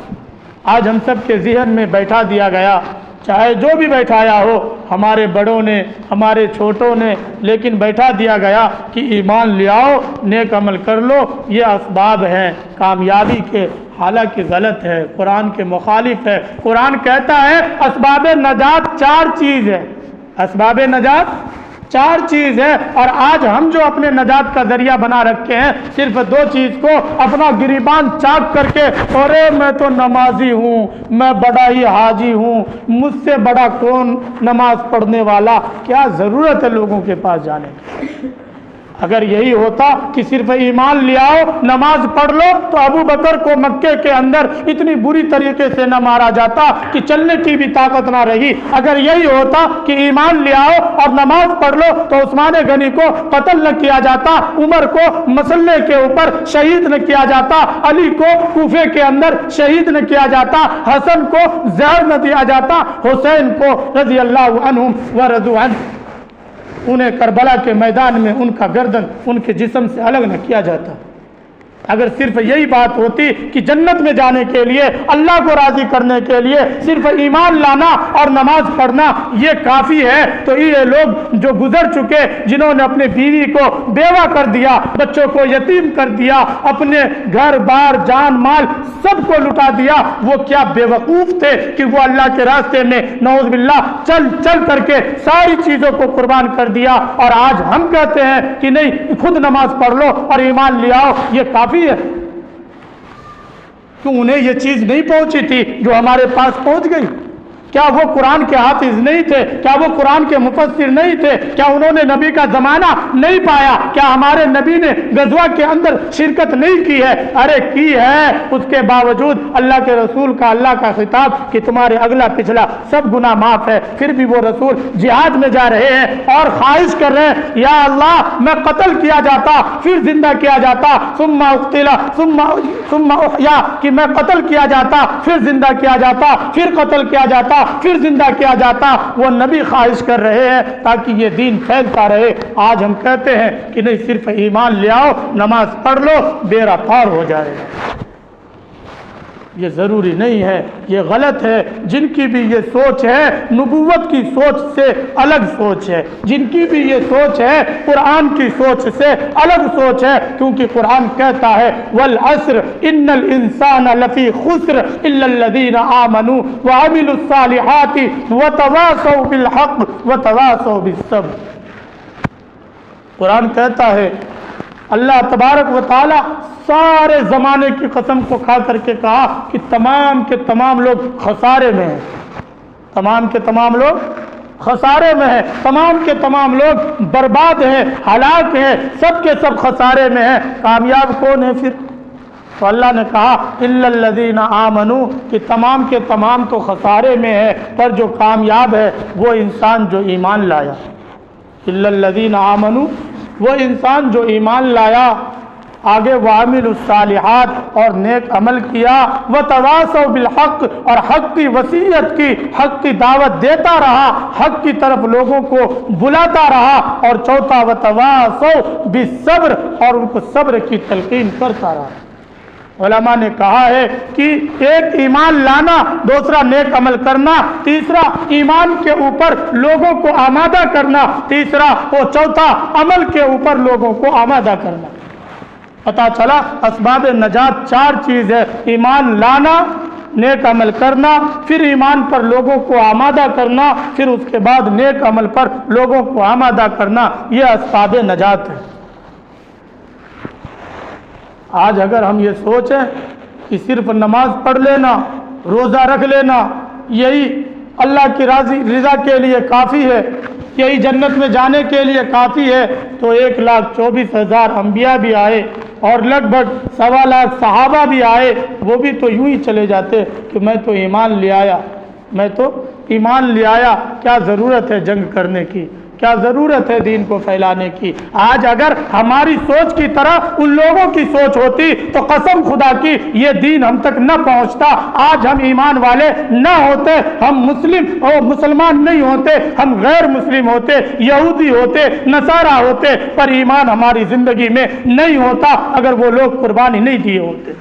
آج ہم سب کے ذہن میں بیٹھا دیا گیا، چاہے جو بھی بیٹھایا ہو، ہمارے بڑوں نے ہمارے چھوٹوں نے، لیکن بیٹھا دیا گیا کہ ایمان لے آؤ، نیک عمل کر لو، یہ اسباب ہیں کامیابی کے، حالانکہ غلط ہے، قرآن کے مخالف ہے۔ قرآن کہتا ہے اسباب نجات 4 چیز ہے، اسباب نجات 4 چیز ہے، اور آج ہم جو اپنے نجات کا ذریعہ بنا رکھے ہیں صرف 2 چیز کو اپنا گریبان چاک کر کے، ارے میں تو نمازی ہوں، میں بڑا ہی حاجی ہوں، مجھ سے بڑا کون نماز پڑھنے والا، کیا ضرورت ہے لوگوں کے پاس جانے کی؟ اگر یہی ہوتا کہ صرف ایمان لے آؤ نماز پڑھ لو تو ابو بکر کو مکے کے اندر اتنی بری طریقے سے نہ مارا جاتا کہ چلنے کی بھی طاقت نہ رہی۔ اگر یہی ہوتا کہ ایمان لے آؤ اور نماز پڑھ لو تو عثمان غنی کو قتل نہ کیا جاتا، عمر کو مسلح کے اوپر شہید نہ کیا جاتا، علی کو کوفے کے اندر شہید نہ کیا جاتا، حسن کو زہر نہ دیا جاتا، حسین کو رضی اللہ عنہم ورضوا عنہ انہیں کربلا کے میدان میں ان کا گردن ان کے جسم سے الگ نہ کیا جاتا۔ اگر صرف یہی بات ہوتی کہ جنت میں جانے کے لیے، اللہ کو راضی کرنے کے لیے صرف ایمان لانا اور نماز پڑھنا یہ کافی ہے، تو یہ لوگ جو گزر چکے، جنہوں نے اپنے بیوی کو بیوہ کر دیا، بچوں کو یتیم کر دیا، اپنے گھر بار جان مال سب کو لٹا دیا، وہ کیا بے وقوف تھے کہ وہ اللہ کے راستے میں نعوذ باللہ چل چل کر کے ساری چیزوں کو قربان کر دیا۔ اور آج ہم کہتے ہیں کہ نہیں، خود نماز پڑھ لو اور ایمان لے آؤ، یہ کافی ہے۔ کیوں انہیں یہ چیز نہیں پہنچی تھی جو ہمارے پاس پہنچ گئی؟ کیا وہ قرآن کے حافظ نہیں تھے؟ کیا وہ قرآن کے مفسر نہیں تھے؟ کیا انہوں نے نبی کا زمانہ نہیں پایا؟ کیا ہمارے نبی نے غزوہ کے اندر شرکت نہیں کی ہے؟ ارے کی ہے، اس کے باوجود اللہ کے رسول کا اللہ کا خطاب کہ تمہارے اگلا پچھلا سب گناہ معاف ہے، پھر بھی وہ رسول جہاد میں جا رہے ہیں اور خواہش کر رہے ہیں یا اللہ میں قتل کیا جاتا پھر زندہ کیا جاتا، ثم اقتل ثم احیا، کہ میں قتل کیا جاتا پھر زندہ کیا جاتا، پھر قتل کیا جاتا پھر زندہ کیا جاتا۔ وہ نبی خواہش کر رہے ہیں تاکہ یہ دین پھیلتا رہے۔ آج ہم کہتے ہیں کہ نہیں، صرف ایمان لے آؤ، نماز پڑھ لو، بیڑا پار ہو جائے گا۔ یہ ضروری نہیں ہے، یہ غلط ہے۔ جن کی بھی یہ سوچ ہے نبوت کی سوچ سے الگ سوچ ہے، جن کی بھی یہ سوچ ہے قرآن کی سوچ سے الگ سوچ ہے، کیونکہ قرآن کہتا ہے والعصر ان الانسان لفی خسر الا الذین آمنوا وعملوا الصالحات وتواصوا بالحق وتواصوا بالصبر۔ قرآن کہتا ہے، اللہ تبارک و تعالی سارے زمانے کی قسم کو کھا کر کے کہا کہ تمام کے تمام لوگ خسارے میں ہیں، تمام کے تمام لوگ خسارے میں ہیں، تمام کے تمام لوگ برباد ہیں، ہلاک ہیں، سب کے سب خسارے میں ہیں۔ کامیاب کون ہے پھر؟ تو اللہ نے کہا الا الذین آمنوا، کہ تمام کے تمام تو خسارے میں ہے، پر جو کامیاب ہے وہ انسان جو ایمان لایا۔ الا الذین آمنوا، وہ انسان جو ایمان لایا، آگے وعملوا الصالحات، اور نیک عمل کیا، وتواصوا بالحق، اور حق کی وصیت کی، حق کی دعوت دیتا رہا، حق کی طرف لوگوں کو بلاتا رہا، اور چوتھا وتواصوا بالصبر، اور ان کو صبر کی تلقین کرتا رہا۔ علماء نے کہا ہے کہ ایک ایمان لانا، دوسرا نیک عمل کرنا، تیسرا ایمان کے اوپر لوگوں کو آمادہ کرنا، تیسرا اور چوتھا عمل کے اوپر لوگوں کو آمادہ کرنا۔ پتہ چلا اسباب نجات چار چیز ہے: ایمان لانا، نیک عمل کرنا، پھر ایمان پر لوگوں کو آمادہ کرنا، پھر اس کے بعد نیک عمل پر لوگوں کو آمادہ کرنا۔ یہ اسباب نجات ہے۔ آج اگر ہم یہ سوچیں کہ صرف نماز پڑھ لینا، روزہ رکھ لینا، یہی اللہ کی رضا کے لیے کافی ہے، یہی جنت میں جانے کے لیے کافی ہے، تو 1,24,000 انبیاء بھی آئے اور لگ بھگ 1.25 لاکھ صحابہ بھی آئے، وہ بھی تو یوں ہی چلے جاتے کہ میں تو ایمان لے آیا، میں تو ایمان لے آیا۔ کیا ضرورت ہے جنگ کرنے کی؟ کیا ضرورت ہے دین کو پھیلانے کی؟ آج اگر ہماری سوچ کی طرح ان لوگوں کی سوچ ہوتی تو قسم خدا کی یہ دین ہم تک نہ پہنچتا۔ آج ہم ایمان والے نہ ہوتے، ہم مسلم اور مسلمان نہیں ہوتے، ہم غیر مسلم ہوتے، یہودی ہوتے، نصارہ ہوتے، پر ایمان ہماری زندگی میں نہیں ہوتا اگر وہ لوگ قربانی نہیں دیے ہوتے۔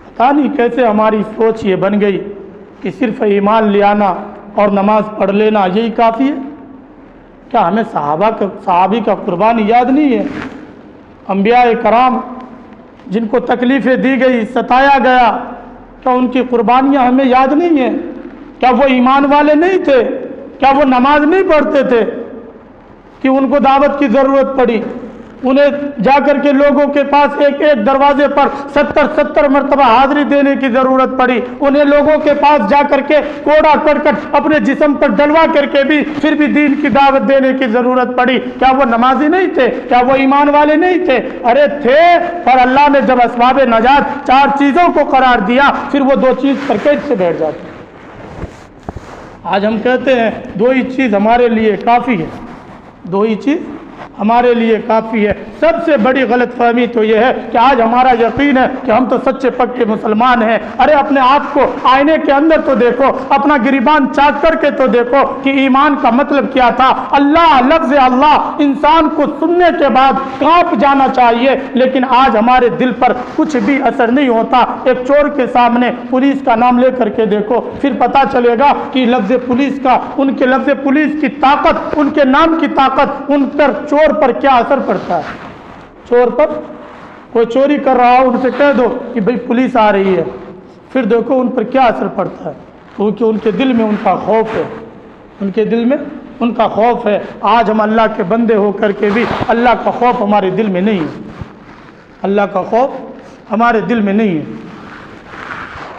پتہ نہیں کیسے ہماری سوچ یہ بن گئی کہ صرف ایمان لے آنا اور نماز پڑھ لینا یہی کافی ہے۔ کیا ہمیں صحابی کا قربانی یاد نہیں ہے؟ انبیاء کرام جن کو تکلیفیں دی گئی، ستایا گیا، کیا ان کی قربانیاں ہمیں یاد نہیں ہیں؟ کیا وہ ایمان والے نہیں تھے؟ کیا وہ نماز نہیں پڑھتے تھے کہ ان کو دعوت کی ضرورت پڑی؟ انہیں جا کر کے لوگوں کے پاس ایک ایک دروازے پر 70 مرتبہ حاضری دینے کی ضرورت پڑی، انہیں لوگوں کے پاس جا کر کے کوڑا کرکٹ اپنے جسم پر ڈلوا کر کے بھی پھر بھی دین کی دعوت دینے کی ضرورت پڑی۔ کیا وہ نمازی نہیں تھے؟ کیا وہ ایمان والے نہیں تھے؟ ارے تھے، پر اللہ نے جب اسباب نجات چار چیزوں کو قرار دیا پھر وہ دو چیز پر کیسے بیٹھ جاتے؟ آج ہم کہتے ہیں دو ہی چیز ہمارے لیے کافی ہے، دو ہی چیز ہمارے لیے کافی ہے، سب سے بڑی غلط فہمی تو یہ ہے کہ آج ہمارا یقین ہے کہ ہم تو سچے پکے مسلمان ہیں۔ ارے اپنے آپ کو آئینے کے اندر تو دیکھو، اپنا گریبان چاک کر کے تو دیکھو کہ ایمان کا مطلب کیا تھا۔ اللہ، لفظ اللہ انسان کو سننے کے بعد کانپ جانا چاہیے، لیکن آج ہمارے دل پر کچھ بھی اثر نہیں ہوتا۔ ایک چور کے سامنے پولیس کا نام لے کر کے دیکھو، پھر پتا چلے گا کہ لفظ پولیس کا، ان کے لفظ پولیس کی طاقت، ان کے نام کی طاقت ان پر چور پر کیا اثر پڑتا ہے۔ چور پر کوئی چوری کر رہا ہو، ان سے کہہ دو کہ بھئی پولیس آ رہی ہے، پھر دیکھو ان پر کیا اثر پڑتا ہے، کیونکہ ان کے دل میں ان کا خوف ہے، ان کے دل میں ان کا خوف ہے۔ آج ہم اللہ کے بندے ہو کر کے بھی اللہ کا خوف ہمارے دل میں نہیں ہے، اللہ کا خوف ہمارے دل میں نہیں ہے۔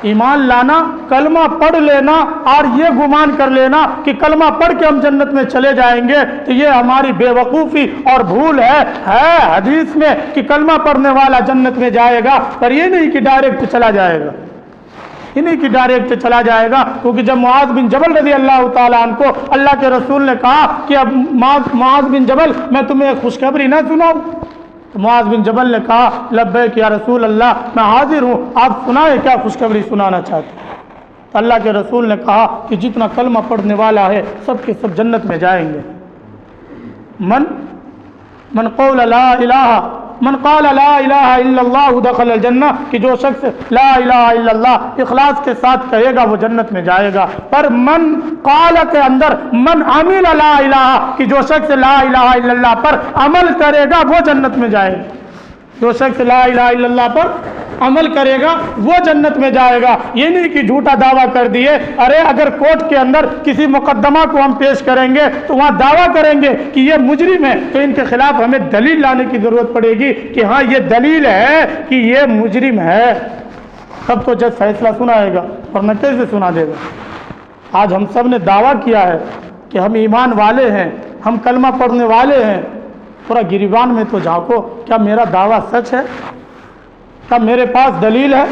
ایمان لانا، کلمہ پڑھ لینا اور یہ گمان کر لینا کہ کلمہ پڑھ کے ہم جنت میں چلے جائیں گے، تو یہ ہماری بے وقوفی اور بھول ہے حدیث میں کہ کلمہ پڑھنے والا جنت میں جائے گا، پر یہ نہیں کہ ڈائریکٹ چلا جائے گا، یہ نہیں کہ ڈائریکٹ چلا جائے گا۔ کیونکہ جب معاذ بن جبل رضی اللہ تعالیٰ عنہ کو اللہ کے رسول نے کہا کہ اب معاذ بن جبل میں تمہیں خوشخبری نہ سناؤں، تو معاذ بن جبل نے کہا لبیک یا رسول اللہ، میں حاضر ہوں، آپ سنائیں کیا خوشخبری سنانا چاہتے ہیں۔ تو اللہ کے رسول نے کہا کہ جتنا کلمہ پڑھنے والا ہے سب کے سب جنت میں جائیں گے۔ من قال لا الہ الا اللہ دخل الجنہ، کہ جو شخص لا الہ الا اللہ اخلاص کے ساتھ کہے گا وہ جنت میں جائے گا۔ پر من قال کے اندر من عمل لا الہ، کہ جو شخص لا الہ الا اللہ پر عمل کرے گا وہ جنت میں جائے گا، جو شخص لا الہ الا اللہ پر عمل کرے گا وہ جنت میں جائے گا۔ یہ نہیں کہ جھوٹا دعویٰ کر دیے۔ ارے اگر کورٹ کے اندر کسی مقدمہ کو ہم پیش کریں گے تو وہاں دعویٰ کریں گے کہ یہ مجرم ہے، تو ان کے خلاف ہمیں دلیل لانے کی ضرورت پڑے گی کہ ہاں یہ دلیل ہے کہ یہ مجرم ہے، تب تو جج فیصلہ سنائے گا، ورنہ کیسے سنا دے گا۔ آج ہم سب نے دعویٰ کیا ہے کہ ہم ایمان والے ہیں، ہم کلمہ پڑھنے والے ہیں، تھوڑا گریبان میں تو جھانکو، کیا میرا دعویٰ سچ ہے؟ کیا میرے پاس دلیل ہے؟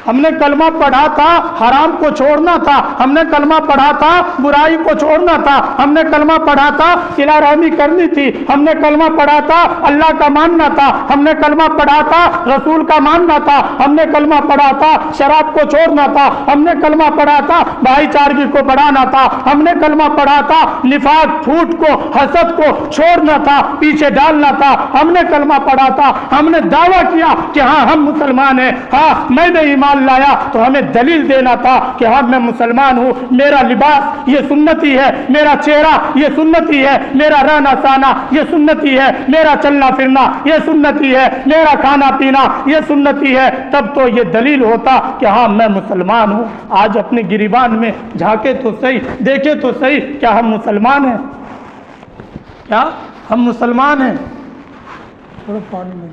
ہم نے کلمہ پڑھا تھا حرام کو چھوڑنا تھا، ہم نے کلمہ پڑھا تھا برائی کو چھوڑنا تھا، ہم نے کلمہ پڑھا تھا صلہ رحمی کرنی تھی، ہم نے کلمہ پڑھا تھا اللہ کا ماننا تھا، ہم نے کلمہ پڑھا تھا رسول کا ماننا تھا، ہم نے کلمہ پڑھا تھا شراب کو چھوڑنا تھا، ہم نے کلمہ پڑھا تھا بھائی چارگی کو بڑھانا تھا، ہم نے کلمہ پڑھا تھا نفاق جھوٹ کو حسد کو چھوڑنا تھا، پیچھے ڈالنا تھا، ہم نے کلمہ پڑھا تھا، ہم نے دعویٰ کیا کہ ہاں ہم مسلمان ہیں، ہاں میں نے ایمان لایا، تو ہمیں دلیل دینا تھا کہ ہاں میں مسلمان ہوں، میرا لباس یہ سنتی ہے، میرا چہرہ یہ سنتی ہے، میرا رہنا سہنا یہ سنتی ہے، میرا چلنا پھرنا یہ سنتی ہے، میرا کھانا پینا یہ سنتی ہے، تب تو یہ دلیل ہوتا کہ ہاں میں مسلمان ہوں۔ آج اپنے گریبان میں جھانکے تو صحیح، دیکھے تو صحیح، کیا ہم مسلمان ہیں؟ کیا ہم مسلمان ہیں؟ تھوڑا پانی میں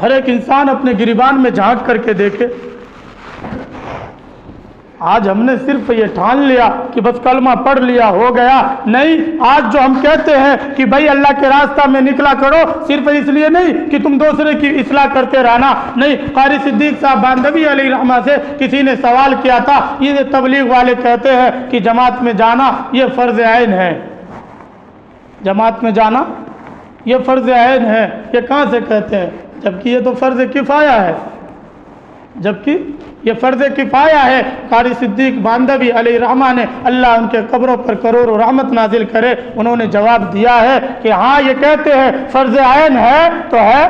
ہر ایک انسان اپنے گریبان میں جھانک کر کے دیکھے۔ آج ہم نے صرف یہ ٹھان لیا کہ بس کلمہ پڑھ لیا ہو گیا، نہیں، آج جو ہم کہتے ہیں کہ بھائی اللہ کے راستہ میں نکلا کرو، صرف اس لیے نہیں کہ تم دوسرے کی اصلاح کرتے رہنا، نہیں۔ قاری صدیق صاحب باندھوی علیہ رحمہ سے کسی نے سوال کیا تھا، یہ تبلیغ والے کہتے ہیں کہ جماعت میں جانا یہ فرض عین ہے، جماعت میں جانا یہ فرض عین ہے، یہ کہاں سے کہتے ہیں؟ جبکہ یہ تو فرض کفایہ ہے، جبکہ یہ فرض کفایہ ہے۔ قاری صدیق باندھوی علیہ رحمہ نے، اللہ ان کے قبروں پر کروڑوں رحمت نازل کرے، انہوں نے جواب دیا ہے کہ ہاں یہ کہتے ہیں فرض عین ہے تو ہے،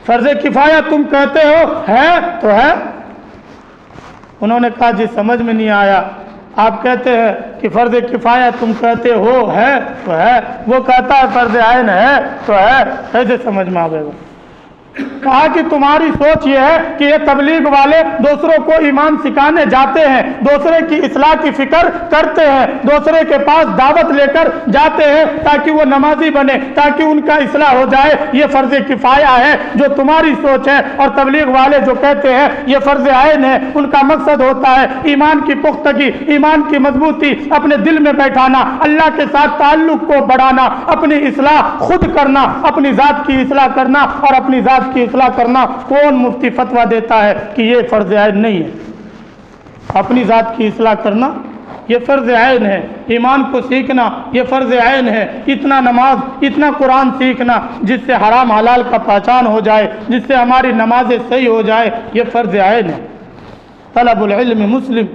فرض کفایہ تم کہتے ہو ہے تو ہے۔ انہوں نے کہا جی سمجھ میں نہیں آیا، آپ کہتے ہیں کہ فرض کفایہ تم کہتے ہو ہے تو ہے، وہ کہتا ہے فرض عین ہے تو ہے، کیسے سمجھ میں آئے گا؟ کہا کہ تمہاری سوچ یہ ہے کہ یہ تبلیغ والے دوسروں کو ایمان سکھانے جاتے ہیں، دوسرے کی اصلاح کی فکر کرتے ہیں، دوسرے کے پاس دعوت لے کر جاتے ہیں تاکہ وہ نمازی بنے، تاکہ ان کا اصلاح ہو جائے، یہ فرض کفایہ ہے جو تمہاری سوچ ہے۔ اور تبلیغ والے جو کہتے ہیں یہ فرض عین ہے، ان کا مقصد ہوتا ہے ایمان کی پختگی، ایمان کی مضبوطی، اپنے دل میں بیٹھانا، اللہ کے ساتھ تعلق کو بڑھانا، اپنی اصلاح خود کرنا، اپنی ذات کی اصلاح کرنا، اور اپنی ذات کی اصلاح کرنا۔ کون مفتی فتویٰ دیتا ہے کہ یہ فرض عین نہیں ہے؟ اپنی ذات کی اصلاح کرنا یہ فرض عین ہے، ایمان کو سیکھنا یہ فرض عین ہے، اتنا نماز اتنا قرآن سیکھنا جس سے حرام حلال کا پہچان ہو جائے، جس سے ہماری نمازیں صحیح ہو جائے، یہ فرض عین ہے۔ طلب العلم مسلم،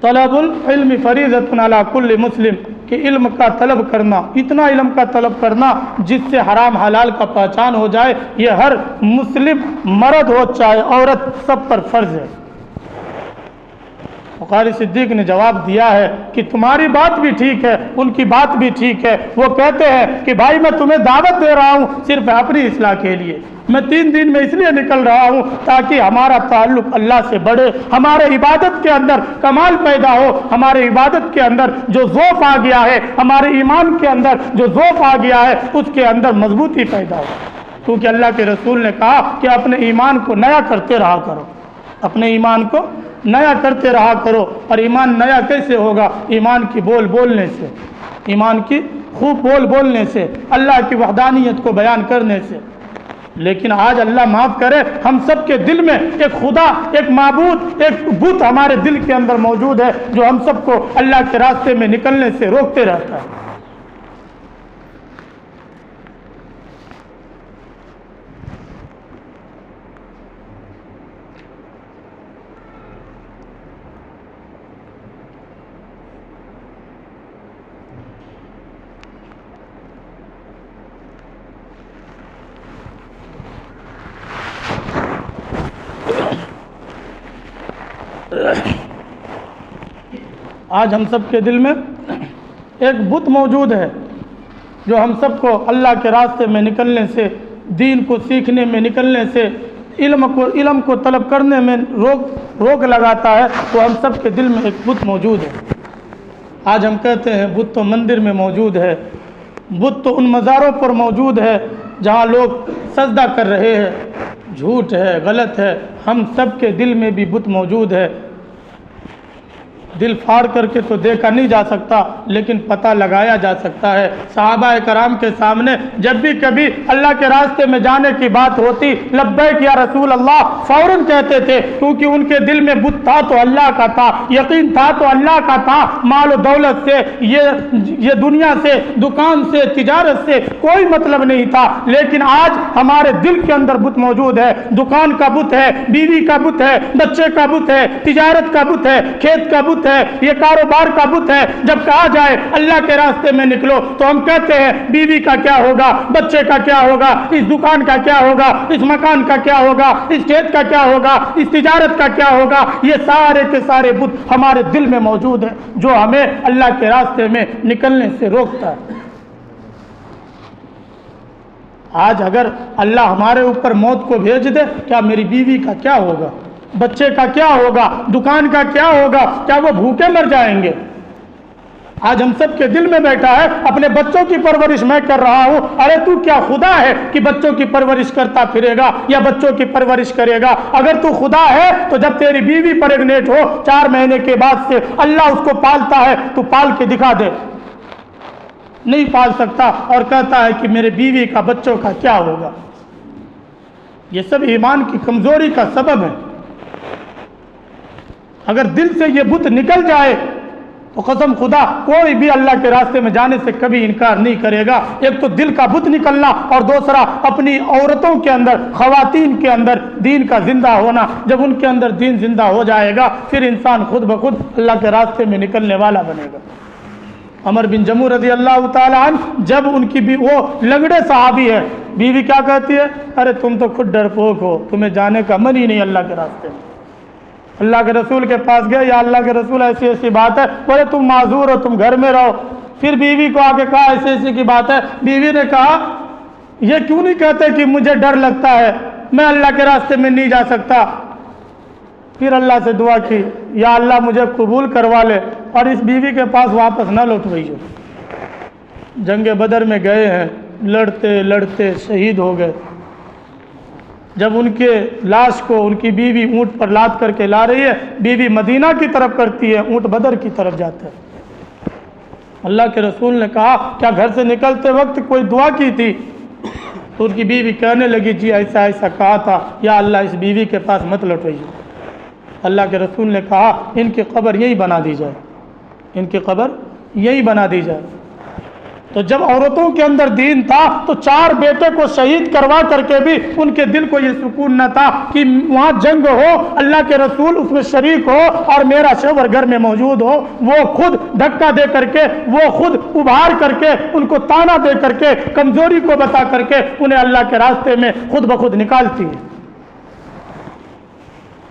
طلب العلم فریضۃ علی کل مسلم، کہ علم کا طلب کرنا، اتنا علم کا طلب کرنا جس سے حرام حلال کا پہچان ہو جائے، یہ ہر مسلم مرد ہو چاہے عورت سب پر فرض ہے۔ بخاری صدیق نے جواب دیا ہے کہ تمہاری بات بھی ٹھیک ہے، ان کی بات بھی ٹھیک ہے۔ وہ کہتے ہیں کہ بھائی میں تمہیں دعوت دے رہا ہوں صرف اپنی اصلاح کے لیے، میں 3 دن میں اس لیے نکل رہا ہوں تاکہ ہمارا تعلق اللہ سے بڑھے، ہمارے عبادت کے اندر کمال پیدا ہو، ہمارے عبادت کے اندر جو ذوق آ گیا ہے، ہمارے ایمان کے اندر جو ذوق آ گیا ہے، اس کے اندر مضبوطی پیدا ہو۔ کیونکہ اللہ کے رسول نے کہا کہ اپنے ایمان کو نیا کرتے رہا کرو، اپنے ایمان کو نیا کرتے رہا کرو۔ اور ایمان نیا کیسے ہوگا؟ ایمان کی بولنے سے، ایمان کی خوب بولنے سے، اللہ کی وحدانیت کو بیان کرنے سے۔ لیکن آج اللہ معاف کرے ہم سب کے دل میں ایک خدا، ایک معبود، ایک بت ہمارے دل کے اندر موجود ہے جو ہم سب کو اللہ کے راستے میں نکلنے سے روکتے رہتا ہے۔ آج ہم سب کے دل میں ایک بت موجود ہے جو ہم سب کو اللہ کے راستے میں نکلنے سے، دین کو سیکھنے میں نکلنے سے، علم کو طلب کرنے میں روک لگاتا ہے۔ تو ہم سب کے دل میں ایک بت موجود ہے۔ آج ہم کہتے ہیں بت تو مندر میں موجود ہے، بت تو ان مزاروں پر موجود ہے جہاں لوگ سجدہ کر رہے ہیں، جھوٹ ہے، غلط ہے۔ ہم سب کے دل میں بھی بت موجود ہے۔ دل پھاڑ کر کے تو دیکھا نہیں جا سکتا، لیکن پتہ لگایا جا سکتا ہے۔ صحابہ کرام کے سامنے جب بھی کبھی اللہ کے راستے میں جانے کی بات ہوتی، لبیک یا رسول اللہ فوراً کہتے تھے، کیونکہ ان کے دل میں بت تھا تو اللہ کا تھا، یقین تھا تو اللہ کا تھا۔ مال و دولت سے، یہ دنیا سے، دکان سے، تجارت سے کوئی مطلب نہیں تھا۔ لیکن آج ہمارے دل کے اندر بت موجود ہے۔ دکان کا بت ہے، بیوی کا بت ہے، بچے کا بت ہے، تجارت کا بت ہے، کھیت کا بت ہے، یہ کاروبار کا بت ہے۔ جب کہا جائے اللہ کے راستے میں نکلو تو ہم کہتے ہیں بیوی کا کیا ہوگا، بچے کا کیا ہوگا، اس دکان کا کیا ہوگا، اس مکان کا کیا ہوگا، اس کھیت کا کیا ہوگا، اس تجارت کا کیا ہوگا۔ یہ سارے کے سارے بت ہمارے دل میں موجود ہیں جو ہمیں اللہ کے راستے میں نکلنے سے روکتا ہے۔ آج اگر اللہ ہمارے اوپر موت کو بھیج دے، کیا میری بیوی کا کیا ہوگا، بچے کا کیا ہوگا، دکان کا کیا ہوگا؟ کیا وہ بھوکے مر جائیں گے؟ آج ہم سب کے دل میں بیٹھا ہے اپنے بچوں کی پرورش میں کر رہا ہوں۔ ارے تو کیا خدا ہے کہ بچوں کی پرورش کرتا پھرے گا یا بچوں کی پرورش کرے گا؟ اگر تو خدا ہے تو جب تیری بیوی پریگنیٹ ہو 4 مہینے کے بعد سے اللہ اس کو پالتا ہے، تو پال کے دکھا دے۔ نہیں پال سکتا اور کہتا ہے کہ میرے بیوی کا، بچوں کا کیا ہوگا؟ یہ سب ایمان کی کمزوری کا سبب ہے۔ اگر دل سے یہ بت نکل جائے تو قسم خدا کوئی بھی اللہ کے راستے میں جانے سے کبھی انکار نہیں کرے گا۔ ایک تو دل کا بت نکلنا، اور دوسرا اپنی عورتوں کے اندر، خواتین کے اندر دین کا زندہ ہونا۔ جب ان کے اندر دین زندہ ہو جائے گا پھر انسان خود بخود اللہ کے راستے میں نکلنے والا بنے گا۔ عمر بن جموح رضی اللہ تعالی عنہ، جب ان کی بھی وہ لنگڑے صحابی ہے، بیوی کیا کہتی ہے؟ ارے تم تو خود ڈرپوک ہو، تمہیں جانے کا من ہی نہیں اللہ کے راستے میں۔ اللہ کے رسول کے پاس گئے، یا اللہ کے رسول ایسی ایسی بات ہے، بولے تم معذور ہو، تم گھر میں رہو۔ پھر بیوی کو آ کے کہا ایسی ایسی کی بات ہے۔ بیوی نے کہا یہ کیوں نہیں کہتے کہ مجھے ڈر لگتا ہے، میں اللہ کے راستے میں نہیں جا سکتا۔ پھر اللہ سے دعا کی، یا اللہ مجھے قبول کروا لے اور اس بیوی کے پاس واپس نہ لوٹوئیے۔ جنگ بدر میں گئے ہیں، لڑتے لڑتے شہید ہو گئے۔ جب ان کے لاش کو ان کی بیوی اونٹ پر لاد کر کے لا رہی ہے، بیوی مدینہ کی طرف کرتی ہے، اونٹ بدر کی طرف جاتا ہے۔ اللہ کے رسول نے کہا کیا گھر سے نکلتے وقت کوئی دعا کی تھی؟ تو ان کی بیوی کہنے لگی جی ایسا ایسا کہا تھا، یا اللہ اس بیوی کے پاس مت لوٹوئیے۔ اللہ کے رسول نے کہا ان کی قبر یہی بنا دی جائے، ان کی قبر یہی بنا دی جائے۔ تو جب عورتوں کے اندر دین تھا تو 4 بیٹے کو شہید کروا کر کے بھی ان کے دل کو یہ سکون نہ تھا کہ وہاں جنگ ہو، اللہ کے رسول اس میں شریک ہو اور میرا شوہر گھر میں موجود ہو۔ وہ خود دھکا دے کر کے، وہ خود ابھار کر کے، ان کو تانا دے کر کے، کمزوری کو بتا کر کے انہیں اللہ کے راستے میں خود بخود نکالتی ہے۔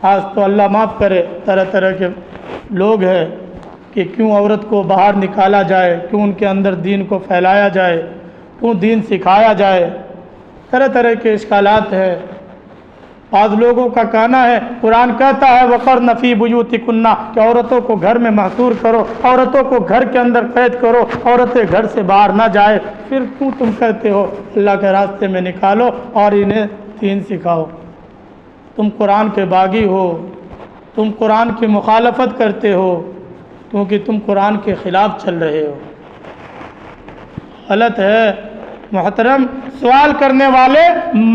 آج تو اللہ معاف کرے طرح طرح کے لوگ ہیں کہ کیوں عورت کو باہر نکالا جائے، کیوں ان کے اندر دین کو پھیلایا جائے، کیوں دین سکھایا جائے، طرح طرح کے اشکالات ہیں۔ بعض لوگوں کا کہنا ہے، قرآن کہتا ہے وقرن فی بیوتکن کہ عورتوں کو گھر میں محصور کرو، عورتوں کو گھر کے اندر قید کرو، عورتیں گھر سے باہر نہ جائے۔ پھر کیوں تم کہتے ہو اللہ کے راستے میں نکالو اور انہیں دین سکھاؤ؟ تم قرآن کے باغی ہو، تم قرآن کی مخالفت کرتے ہو کیونکہ تم قرآن کے خلاف چل رہے ہو۔ غلط ہے محترم۔ سوال کرنے والے،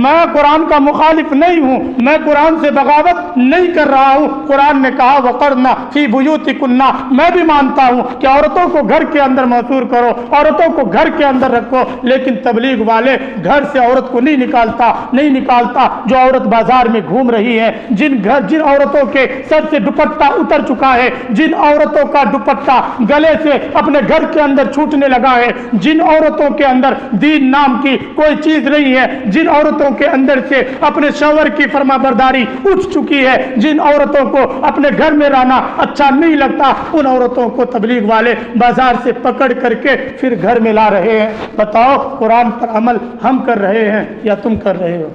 میں قرآن کا مخالف نہیں ہوں، میں قرآن سے بغاوت نہیں کر رہا ہوں۔ قرآن نے کہا وقرن فی بیوتکن، میں بھی مانتا ہوں کہ عورتوں کو گھر کے اندر محصور کرو، عورتوں کو گھر کے اندر رکھو، لیکن تبلیغ والے گھر سے عورت کو نہیں نکالتا۔ جو عورت بازار میں گھوم رہی ہے، جن عورتوں کے سر سے دوپٹہ اتر چکا ہے، جن عورتوں کا دوپٹہ گلے سے اپنے گھر کے اندر چھوٹنے لگا ہے، جن عورتوں کے اندر دین نام کی کوئی چیز نہیں ہے، جن عورتوں کے اندر سے اپنے شوہر کی فرما برداری اٹھ چکی ہے، جن عورتوں کو اپنے گھر میں رہنا اچھا نہیں لگتا، ان عورتوں کو تبلیغ والے بازار سے پکڑ کر کے پھر گھر میں لا رہے ہیں۔ بتاؤ قرآن پر عمل ہم کر رہے ہیں یا تم کر رہے ہو؟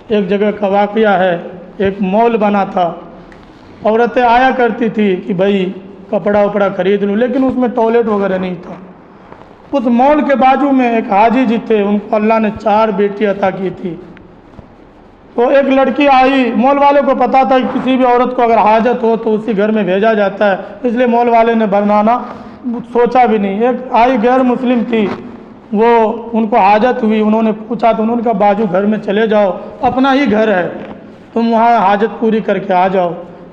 ایک جگہ کا واقعہ ہے، ایک مال بنا تھا، عورتیں آیا کرتی تھی کہ بھائی کپڑا وپڑا خرید لوں، لیکن اس میں ٹوائلٹ وغیرہ نہیں تھا۔ اس مال کے بازو میں ایک حاجی جی تھے، ان کو اللہ نے 4 بیٹی عطا کی تھی۔ تو ایک لڑکی آئی، مال والے کو پتا تھا کہ کسی بھی عورت کو اگر حاجت ہو تو اسی گھر میں بھیجا جاتا ہے، اس لیے مال والے نے بنانا سوچا بھی نہیں۔ ایک آئی غیر مسلم تھی، وہ ان کو حاجت ہوئی، انہوں نے پوچھا تو انہوں نے کہا باجو گھر میں چلے جاؤ، اپنا ہی گھر ہے، تم وہاں حاجت پوری کر کے آ جاؤ۔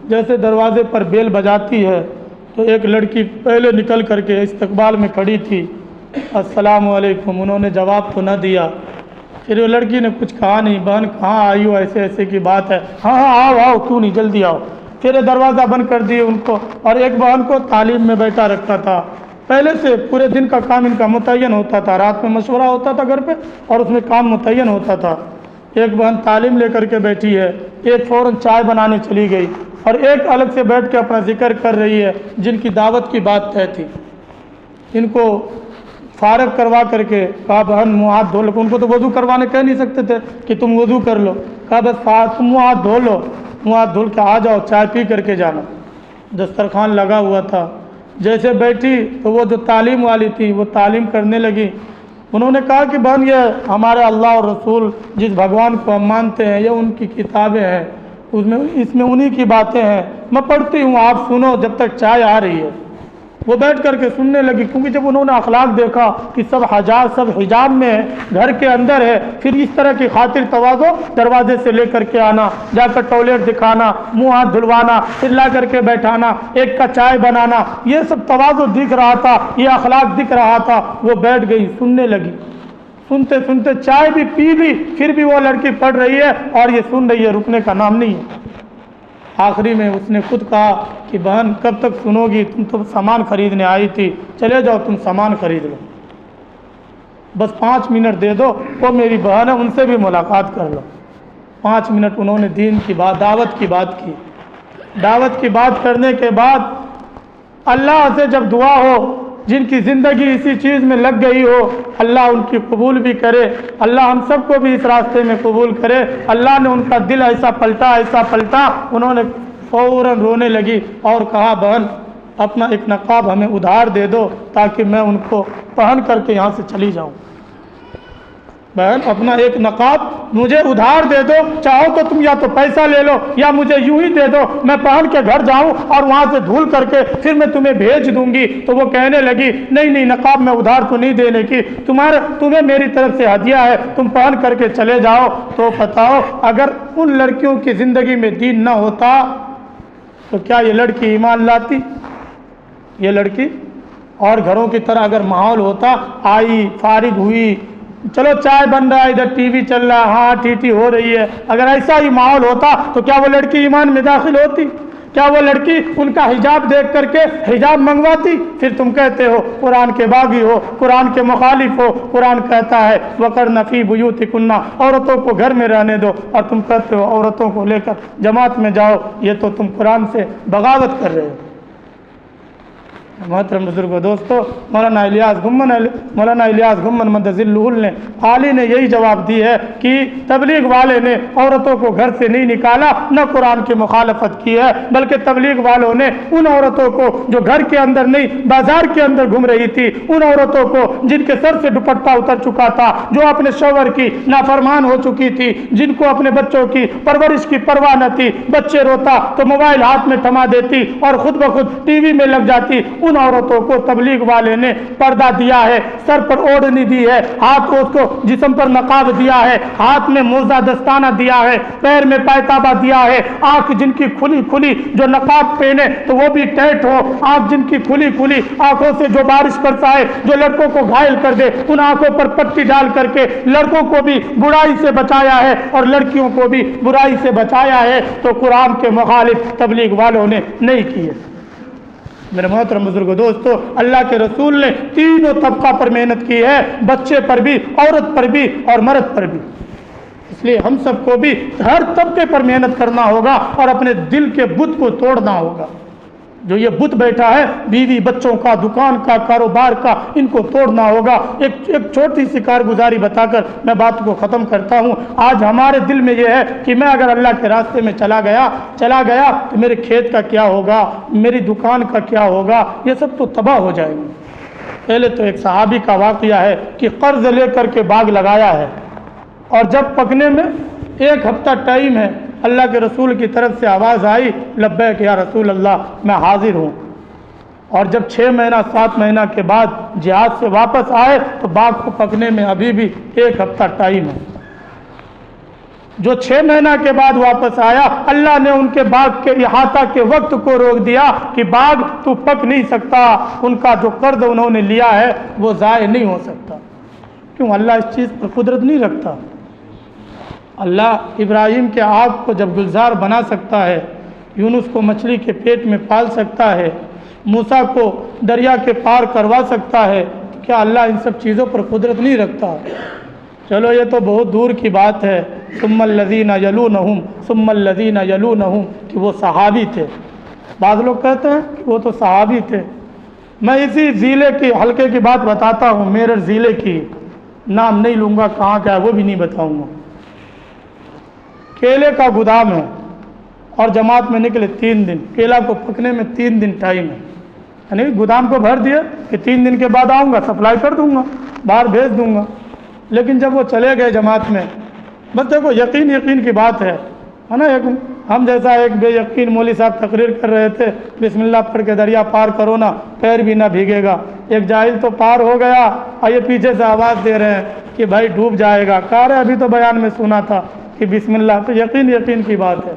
جیسے دروازے پر بیل بجاتی ہے تو ایک لڑکی پہلے نکل کر کے استقبال میں کھڑی تھی، السلام علیکم، انہوں نے جواب تو نہ دیا۔ پھر وہ لڑکی نے کچھ کہا نہیں، بہن کہاں آئی ہو، ایسے ایسے کی بات ہے، ہاں آؤ کیوں نہیں، جلدی آؤ۔ پھر دروازہ بند کر دیے ان کو، اور ایک بہن کو تعلیم میں بیٹھا رکھا تھا، پہلے سے پورے دن کا کام ان کا متعین ہوتا تھا، رات میں مشورہ ہوتا تھا گھر پہ اور اس میں کام متعین ہوتا تھا۔ ایک بہن تعلیم لے کر کے بیٹھی ہے، ایک فوراً چائے بنانے چلی گئی، اور ایک الگ سے بیٹھ کے اپنا ذکر کر رہی ہے، جن کی دعوت کی بات طے تھی۔ ان کو فارغ کروا کر کے کہا بہن منہ ہاتھ دھو لو، ان کو تو وضو کروانے کہہ نہیں سکتے تھے کہ تم وضو کر لو، کہا بس تم منہ ہاتھ دھو لو، منہ ہاتھ دھل کے آ جاؤ، چائے پی کر کے جانا۔ دسترخوان لگا ہوا تھا، جیسے بیٹھی تو وہ جو تعلیم والی تھی وہ تعلیم کرنے لگی۔ انہوں نے کہا کہ بہن یہ ہمارے اللہ اور رسول جس بھگوان کو ہم مانتے ہیں، یہ ان کی کتابیں ہیں، اس میں انہی کی باتیں ہیں، میں پڑھتی ہوں، آپ سنو جب تک چائے آ رہی ہے۔ وہ بیٹھ کر کے سننے لگی، کیونکہ جب انہوں نے اخلاق دیکھا کہ سب حجاب میں ہے، گھر کے اندر ہے، پھر اس طرح کی خاطر تواضع دروازے سے لے کر کے آنا، جا کر ٹوائلٹ دکھانا، منہ ہاتھ دھلوانا، پھر لا کر کے بیٹھانا، ایک کا چائے بنانا، یہ سب تواضع دکھ رہا تھا، یہ اخلاق دکھ رہا تھا۔ وہ بیٹھ گئی، سننے لگی، سنتے سنتے چائے بھی پی لی، پھر بھی وہ لڑکی پڑھ رہی ہے اور یہ سن رہی ہے، رکنے کا نام نہیں ہے۔ آخری میں اس نے خود کہا کہ بہن کب تک سنو گی، تم تو سامان خریدنے آئی تھی، چلے جاؤ تم سامان خرید لو، بس 5 منٹ دے دو، وہ میری بہن ہے، ان سے بھی ملاقات کر لو۔ 5 منٹ انہوں نے دین کی بات، دعوت کی بات کی۔ دعوت کی بات کرنے کے بعد اللہ سے جب دعا ہو، جن کی زندگی اسی چیز میں لگ گئی ہو، اللہ ان کی قبول بھی کرے، اللہ ہم سب کو بھی اس راستے میں قبول کرے۔ اللہ نے ان کا دل ایسا پلٹا، انہوں نے فوراً رونے لگی اور کہا بہن اپنا ایک نقاب ہمیں ادھار دے دو تاکہ میں ان کو پہن کر کے یہاں سے چلی جاؤں۔ بہن اپنا ایک نقاب مجھے ادھار دے دو، چاہو تو تم یا تو پیسہ لے لو یا مجھے یوں ہی دے دو، میں پہن کے گھر جاؤں اور وہاں سے دھول کر کے پھر میں تمہیں بھیج دوں گی۔ تو وہ کہنے لگی نہیں نہیں، نقاب میں ادھار تو نہیں دینے کی، تمہیں میری طرف سے ہدیہ ہے، تم پہن کر کے چلے جاؤ۔ تو بتاؤ اگر ان لڑکیوں کی زندگی میں دین نہ ہوتا تو کیا یہ لڑکی ایمان لاتی؟ یہ لڑکی اور گھروں کی طرح اگر ماحول ہوتا، آئی فارغ ہوئی، چلو چائے بن رہا ہے، ادھر ٹی وی چل رہا ہے، ہاں ٹی ہو رہی ہے، اگر ایسا ہی ماحول ہوتا تو کیا وہ لڑکی ایمان میں داخل ہوتی؟ کیا وہ لڑکی ان کا حجاب دیکھ کر کے حجاب منگواتی؟ پھر تم کہتے ہو قرآن کے باغی ہو، قرآن کے مخالف ہو۔ قرآن کہتا ہے وَقَرْنَ فِي بُيُوتِكُنَّ، عورتوں کو گھر میں رہنے دو، اور تم کہتے ہو عورتوں کو لے کر جماعت میں جاؤ۔ یہ تو تم قرآن سے بغاوت کر رہے ہو۔ محترم بزرگ و دوستو، مولانا الیاس گھمن مدذلہ نے حالی نے یہی جواب دی ہے کہ تبلیغ والے نے عورتوں کو گھر سے نہیں نکالا، نہ قرآن کی مخالفت کی ہے، بلکہ تبلیغ والوں نے ان عورتوں کو جو گھر کے اندر نہیں بازار کے اندر گھوم رہی تھی، ان عورتوں کو جن کے سر سے دوپٹہ اتر چکا تھا، جو اپنے شوہر کی نافرمان ہو چکی تھی، جن کو اپنے بچوں کی پرورش کی پرواہ نہ تھی، بچے روتا تو موبائل ہاتھ میں تھما دیتی اور خود بخود ٹی وی میں لگ جاتی، ان عورتوں کو تبلیغ والے نے پردہ دیا ہے، سر پر اوڑھنی دی ہے، ہاتھ کو جسم پر نقاب دیا ہے، ہاتھ میں موزہ دستانہ دیا ہے، پیر میں پائتابہ دیا ہے، آنکھ جن کی کھلی کھلی جو نقاب پہنے تو وہ بھی ٹیٹ ہو، آنکھ جن کی کھلی کھلی آنکھوں سے جو بارش برسائے جو لڑکوں کو گھائل کر دے، ان آنکھوں پر پٹی ڈال کر کے لڑکوں کو بھی برائی سے بچایا ہے اور لڑکیوں کو بھی برائی سے بچایا ہے، تو قرآن کے مخالف تبلیغ والوں نے نہیں کیے۔ میرے محترم بزرگوں دوستو، اللہ کے رسول نے تینوں طبقہ پر محنت کی ہے، بچے پر بھی، عورت پر بھی اور مرد پر بھی۔ اس لیے ہم سب کو بھی ہر طبقے پر محنت کرنا ہوگا اور اپنے دل کے بت کو توڑنا ہوگا۔ جو یہ بت بیٹھا ہے بیوی بچوں کا، دکان کا، کاروبار کا، ان کو توڑنا ہوگا۔ ایک چھوٹی سی کارگزاری بتا کر میں بات کو ختم کرتا ہوں۔ آج ہمارے دل میں یہ ہے کہ میں اگر اللہ کے راستے میں چلا گیا تو میرے کھیت کا کیا ہوگا، میری دکان کا کیا ہوگا، یہ سب تو تباہ ہو جائیں گے۔ پہلے تو ایک صحابی کا واقعہ ہے کہ قرض لے کر کے باغ لگایا ہے، اور جب پکنے میں 1 ہفتہ ٹائم ہے، اللہ کے رسول کی طرف سے آواز آئی لبیک یا رسول اللہ، میں حاضر ہوں۔ اور جب 6 مہینہ 7 مہینہ کے بعد جہاد سے واپس آئے تو باغ کو پکنے میں ابھی بھی 1 ہفتہ ٹائم ہے۔ جو 6 مہینہ کے بعد واپس آیا، اللہ نے ان کے باغ کے احاطہ کے وقت کو روک دیا کہ باغ تو پک نہیں سکتا، ان کا جو قرض انہوں نے لیا ہے وہ ضائع نہیں ہو سکتا۔ کیوں؟ اللہ اس چیز پر قدرت نہیں رکھتا؟ اللہ ابراہیم کے آگ کو جب گلزار بنا سکتا ہے، یونس کو مچھلی کے پیٹ میں پال سکتا ہے، موسیٰ کو دریا کے پار کروا سکتا ہے، تو کیا اللہ ان سب چیزوں پر قدرت نہیں رکھتا؟ چلو یہ تو بہت دور کی بات ہے، ثم الذین یلونہم ثم الذین یلونہم، کہ وہ صحابی تھے۔ بعض لوگ کہتے ہیں کہ وہ تو صحابی تھے۔ میں اسی ضلع کی حلقے کی بات بتاتا ہوں، میرٹھ ضلع کی، نام نہیں لوں گا، کہاں کا ہے وہ بھی نہیں بتاؤں گا۔ کیلے کا گودام ہے اور جماعت میں نکلے 3 دن، کیلا کو پکنے میں 3 دن ٹائم ہے، یعنی گودام کو بھر دیا کہ 3 دن کے بعد آؤں گا، سپلائی کر دوں گا، باہر بھیج دوں گا۔ لیکن جب وہ چلے گئے جماعت میں، بس دیکھو یقین کی بات ہے نا، ہم جیسا ایک بے یقین مولوی صاحب تقریر کر رہے تھے، بسم اللہ پڑھ کے دریا پار کرو نا، پیر بھی نہ بھیگے گا۔ ایک جاہل تو پار ہو گیا اور یہ پیچھے سے آواز دے رہے ہیں کہ بھائی ڈوب جائے گا، کہہ رہے ابھی تو بیان میں سنا تھا کہ بسم اللہ، تو یقین کی بات ہے۔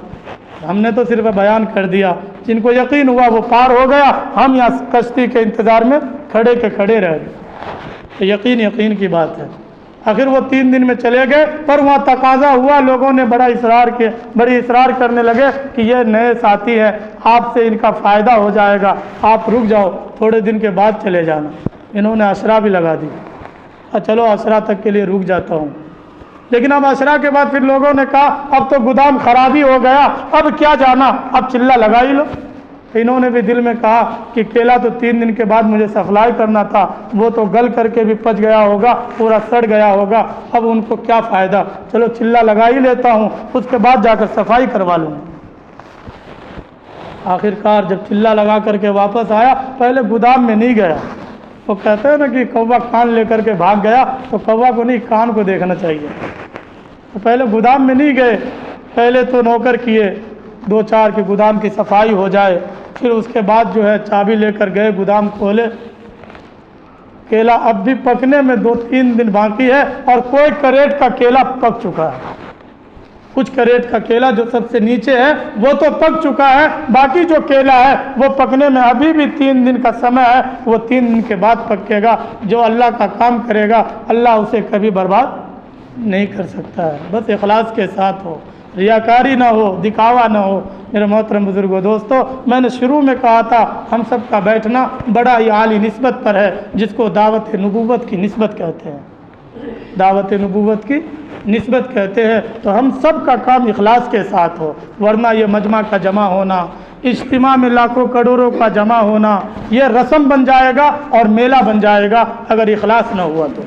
ہم نے تو صرف بیان کر دیا، جن کو یقین ہوا وہ پار ہو گیا، ہم یہاں کشتی کے انتظار میں کھڑے رہ گئے۔ تو یقین کی بات ہے۔ آخر وہ 3 دن میں چلے گئے، پر وہاں تقاضا ہوا، لوگوں نے بڑی اصرار کرنے لگے کہ یہ نئے ساتھی ہیں، آپ سے ان کا فائدہ ہو جائے گا، آپ رک جاؤ، تھوڑے دن کے بعد چلے جانا۔ انہوں نے عشرہ بھی لگا دی، چلو عشرہ تک کے لیے رک جاتا ہوں۔ لیکن اب عشرہ کے بعد پھر لوگوں نے کہا اب تو گودام خراب ہی ہو گیا، اب کیا جانا، اب چلہ لگا ہی لو۔ انہوں نے بھی دل میں کہا کہ کیلا تو 3 دن کے بعد مجھے سپلائی کرنا تھا، وہ تو گل کر کے بھی پچ گیا ہوگا، پورا سڑ گیا ہوگا، اب ان کو کیا فائدہ، چلو چلہ لگا ہی لیتا ہوں، اس کے بعد جا کر صفائی کروا لوں۔ آخر کار جب چلہ لگا کر کے واپس آیا، پہلے گودام میں نہیں گیا، وہ کہتے ہیں نا کہ کوا کان لے کر کے بھاگ گیا، تو کوا کو نہیں، کان کو دیکھنا چاہیے۔ تو پہلے گودام میں نہیں گئے، پہلے تو نوکر کیے 2-4 کہ گودام کی صفائی ہو جائے، پھر اس کے بعد جو ہے چابی لے کر گئے، گودام کھولے۔ کیلا اب بھی پکنے میں 2-3 دن باقی ہے، اور کوئی کریٹ کا کیلا پک چکا ہے۔ کچھ کریٹ کا کیلا جو سب سے نیچے ہے وہ تو پک چکا ہے، باقی جو کیلا ہے وہ پکنے میں ابھی بھی 3 دن کا سمے ہے، وہ 3 دن کے بعد پکے گا۔ جو اللہ کا کام کرے گا اللہ اسے کبھی برباد نہیں کر سکتا ہے، بس اخلاص کے ساتھ ہو، ریاکاری نہ ہو، دکھاوا نہ ہو۔ میرے محترم بزرگوں، دوستو، میں نے شروع میں کہا تھا ہم سب کا بیٹھنا بڑا ہی عالی نسبت پر ہے، جس کو دعوت نبوت کی نسبت کہتے ہیں، دعوت نبوت کی نسبت کہتے ہیں۔ تو ہم سب کا کام اخلاص کے ساتھ ہو، ورنہ یہ مجمع کا جمع ہونا، اجتماع میں لاکھوں کروڑوں کا جمع ہونا، یہ رسم بن جائے گا اور میلہ بن جائے گا اگر اخلاص نہ ہوا تو۔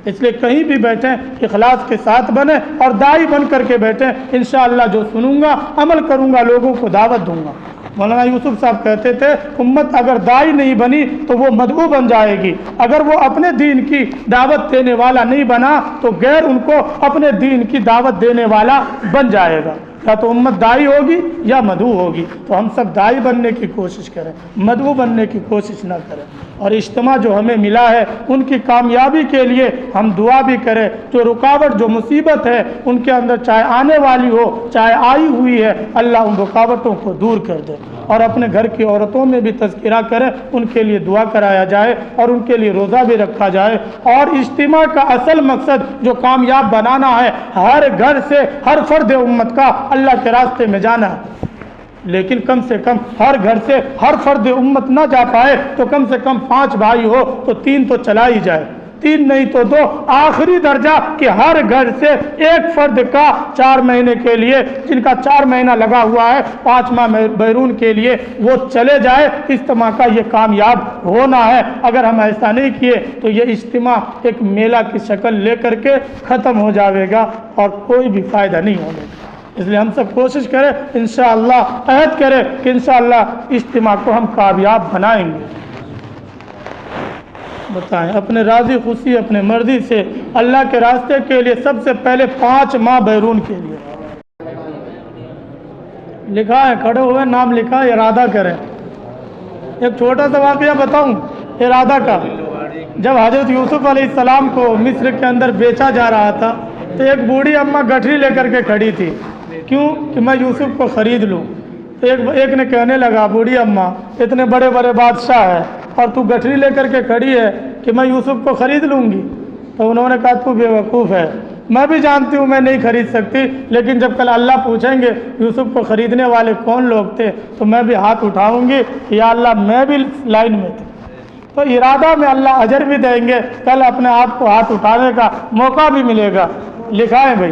اس لیے کہیں بھی بیٹھیں اخلاص کے ساتھ بنیں اور داعی بن کر کے بیٹھیں۔ انشاءاللہ جو سنوں گا عمل کروں گا، لوگوں کو دعوت دوں گا۔ مولانا یوسف صاحب کہتے تھے امت اگر داعی نہیں بنی تو وہ مدعو بن جائے گی، اگر وہ اپنے دین کی دعوت دینے والا نہیں بنا تو غیر ان کو اپنے دین کی دعوت دینے والا بن جائے گا۔ یا تو امت داعی ہوگی یا مدعو ہوگی، تو ہم سب داعی بننے کی کوشش کریں، مدعو بننے کی کوشش نہ کریں۔ اور اجتماع جو ہمیں ملا ہے ان کی کامیابی کے لیے ہم دعا بھی کریں، جو رکاوٹ جو مصیبت ہے ان کے اندر چاہے آنے والی ہو چاہے آئی ہوئی ہے، اللہ ان رکاوٹوں کو دور کر دے۔ اور اپنے گھر کی عورتوں میں بھی تذکرہ کریں، ان کے لیے دعا کرایا جائے اور ان کے لیے روزہ بھی رکھا جائے۔ اور اجتماع کا اصل مقصد جو کامیاب بنانا ہے، ہر گھر سے ہر فرد امت کا اللہ کے راستے میں جانا ہے، لیکن کم سے کم ہر گھر سے ہر فرد امت نہ جا پائے تو کم سے کم 5 بھائی ہو تو 3 تو چلا ہی جائے، 3 نہیں تو 2، آخری درجہ کہ ہر گھر سے ایک فرد کا 4 مہینے کے لیے، جن کا 4 مہینہ لگا ہوا ہے 5 ماہ بیرون کے لیے، وہ چلے جائے۔ اجتماع کا یہ کامیاب ہونا ہے۔ اگر ہم ایسا نہیں کیے تو یہ اجتماع ایک میلہ کی شکل لے کر کے ختم ہو جاوے گا اور کوئی بھی فائدہ نہیں ہوگا۔ اس لیے ہم سب کوشش کریں، انشاءاللہ عہد کریں کہ انشاءاللہ اجتماع کو ہم کامیاب بنائیں گے۔ بتائیں، اپنے راضی خوشی اپنے مرضی سے اللہ کے راستے کے لیے سب سے پہلے 5 ماہ بیرون کے لیے لکھا ہے، کھڑے ہوئے نام لکھا ہے، ارادہ کریں۔ ایک چھوٹا سا واقعہ بتاؤں ارادہ کا۔ جب حضرت یوسف علیہ السلام کو مصر کے اندر بیچا جا رہا تھا تو ایک بوڑھی اماں گٹھری لے کر کے کھڑی تھی، کیوں کہ میں یوسف کو خرید لوں۔ تو ایک نے کہنے لگا، بوڑھی اماں اتنے بڑے بڑے بادشاہ ہے اور تو گٹھری لے کر کے کھڑی ہے کہ میں یوسف کو خرید لوں گی؟ تو انہوں نے کہا تو بیوقوف ہے، میں بھی جانتی ہوں میں نہیں خرید سکتی، لیکن جب کل اللہ پوچھیں گے یوسف کو خریدنے والے کون لوگ تھے تو میں بھی ہاتھ اٹھاؤں گی، یا اللہ میں بھی لائن میں تھی۔ تو ارادہ میں اللہ اجر بھی دیں گے، کل اپنے آپ کو ہاتھ اٹھانے کا موقع بھی ملے گا۔ لکھا ہے بھائی۔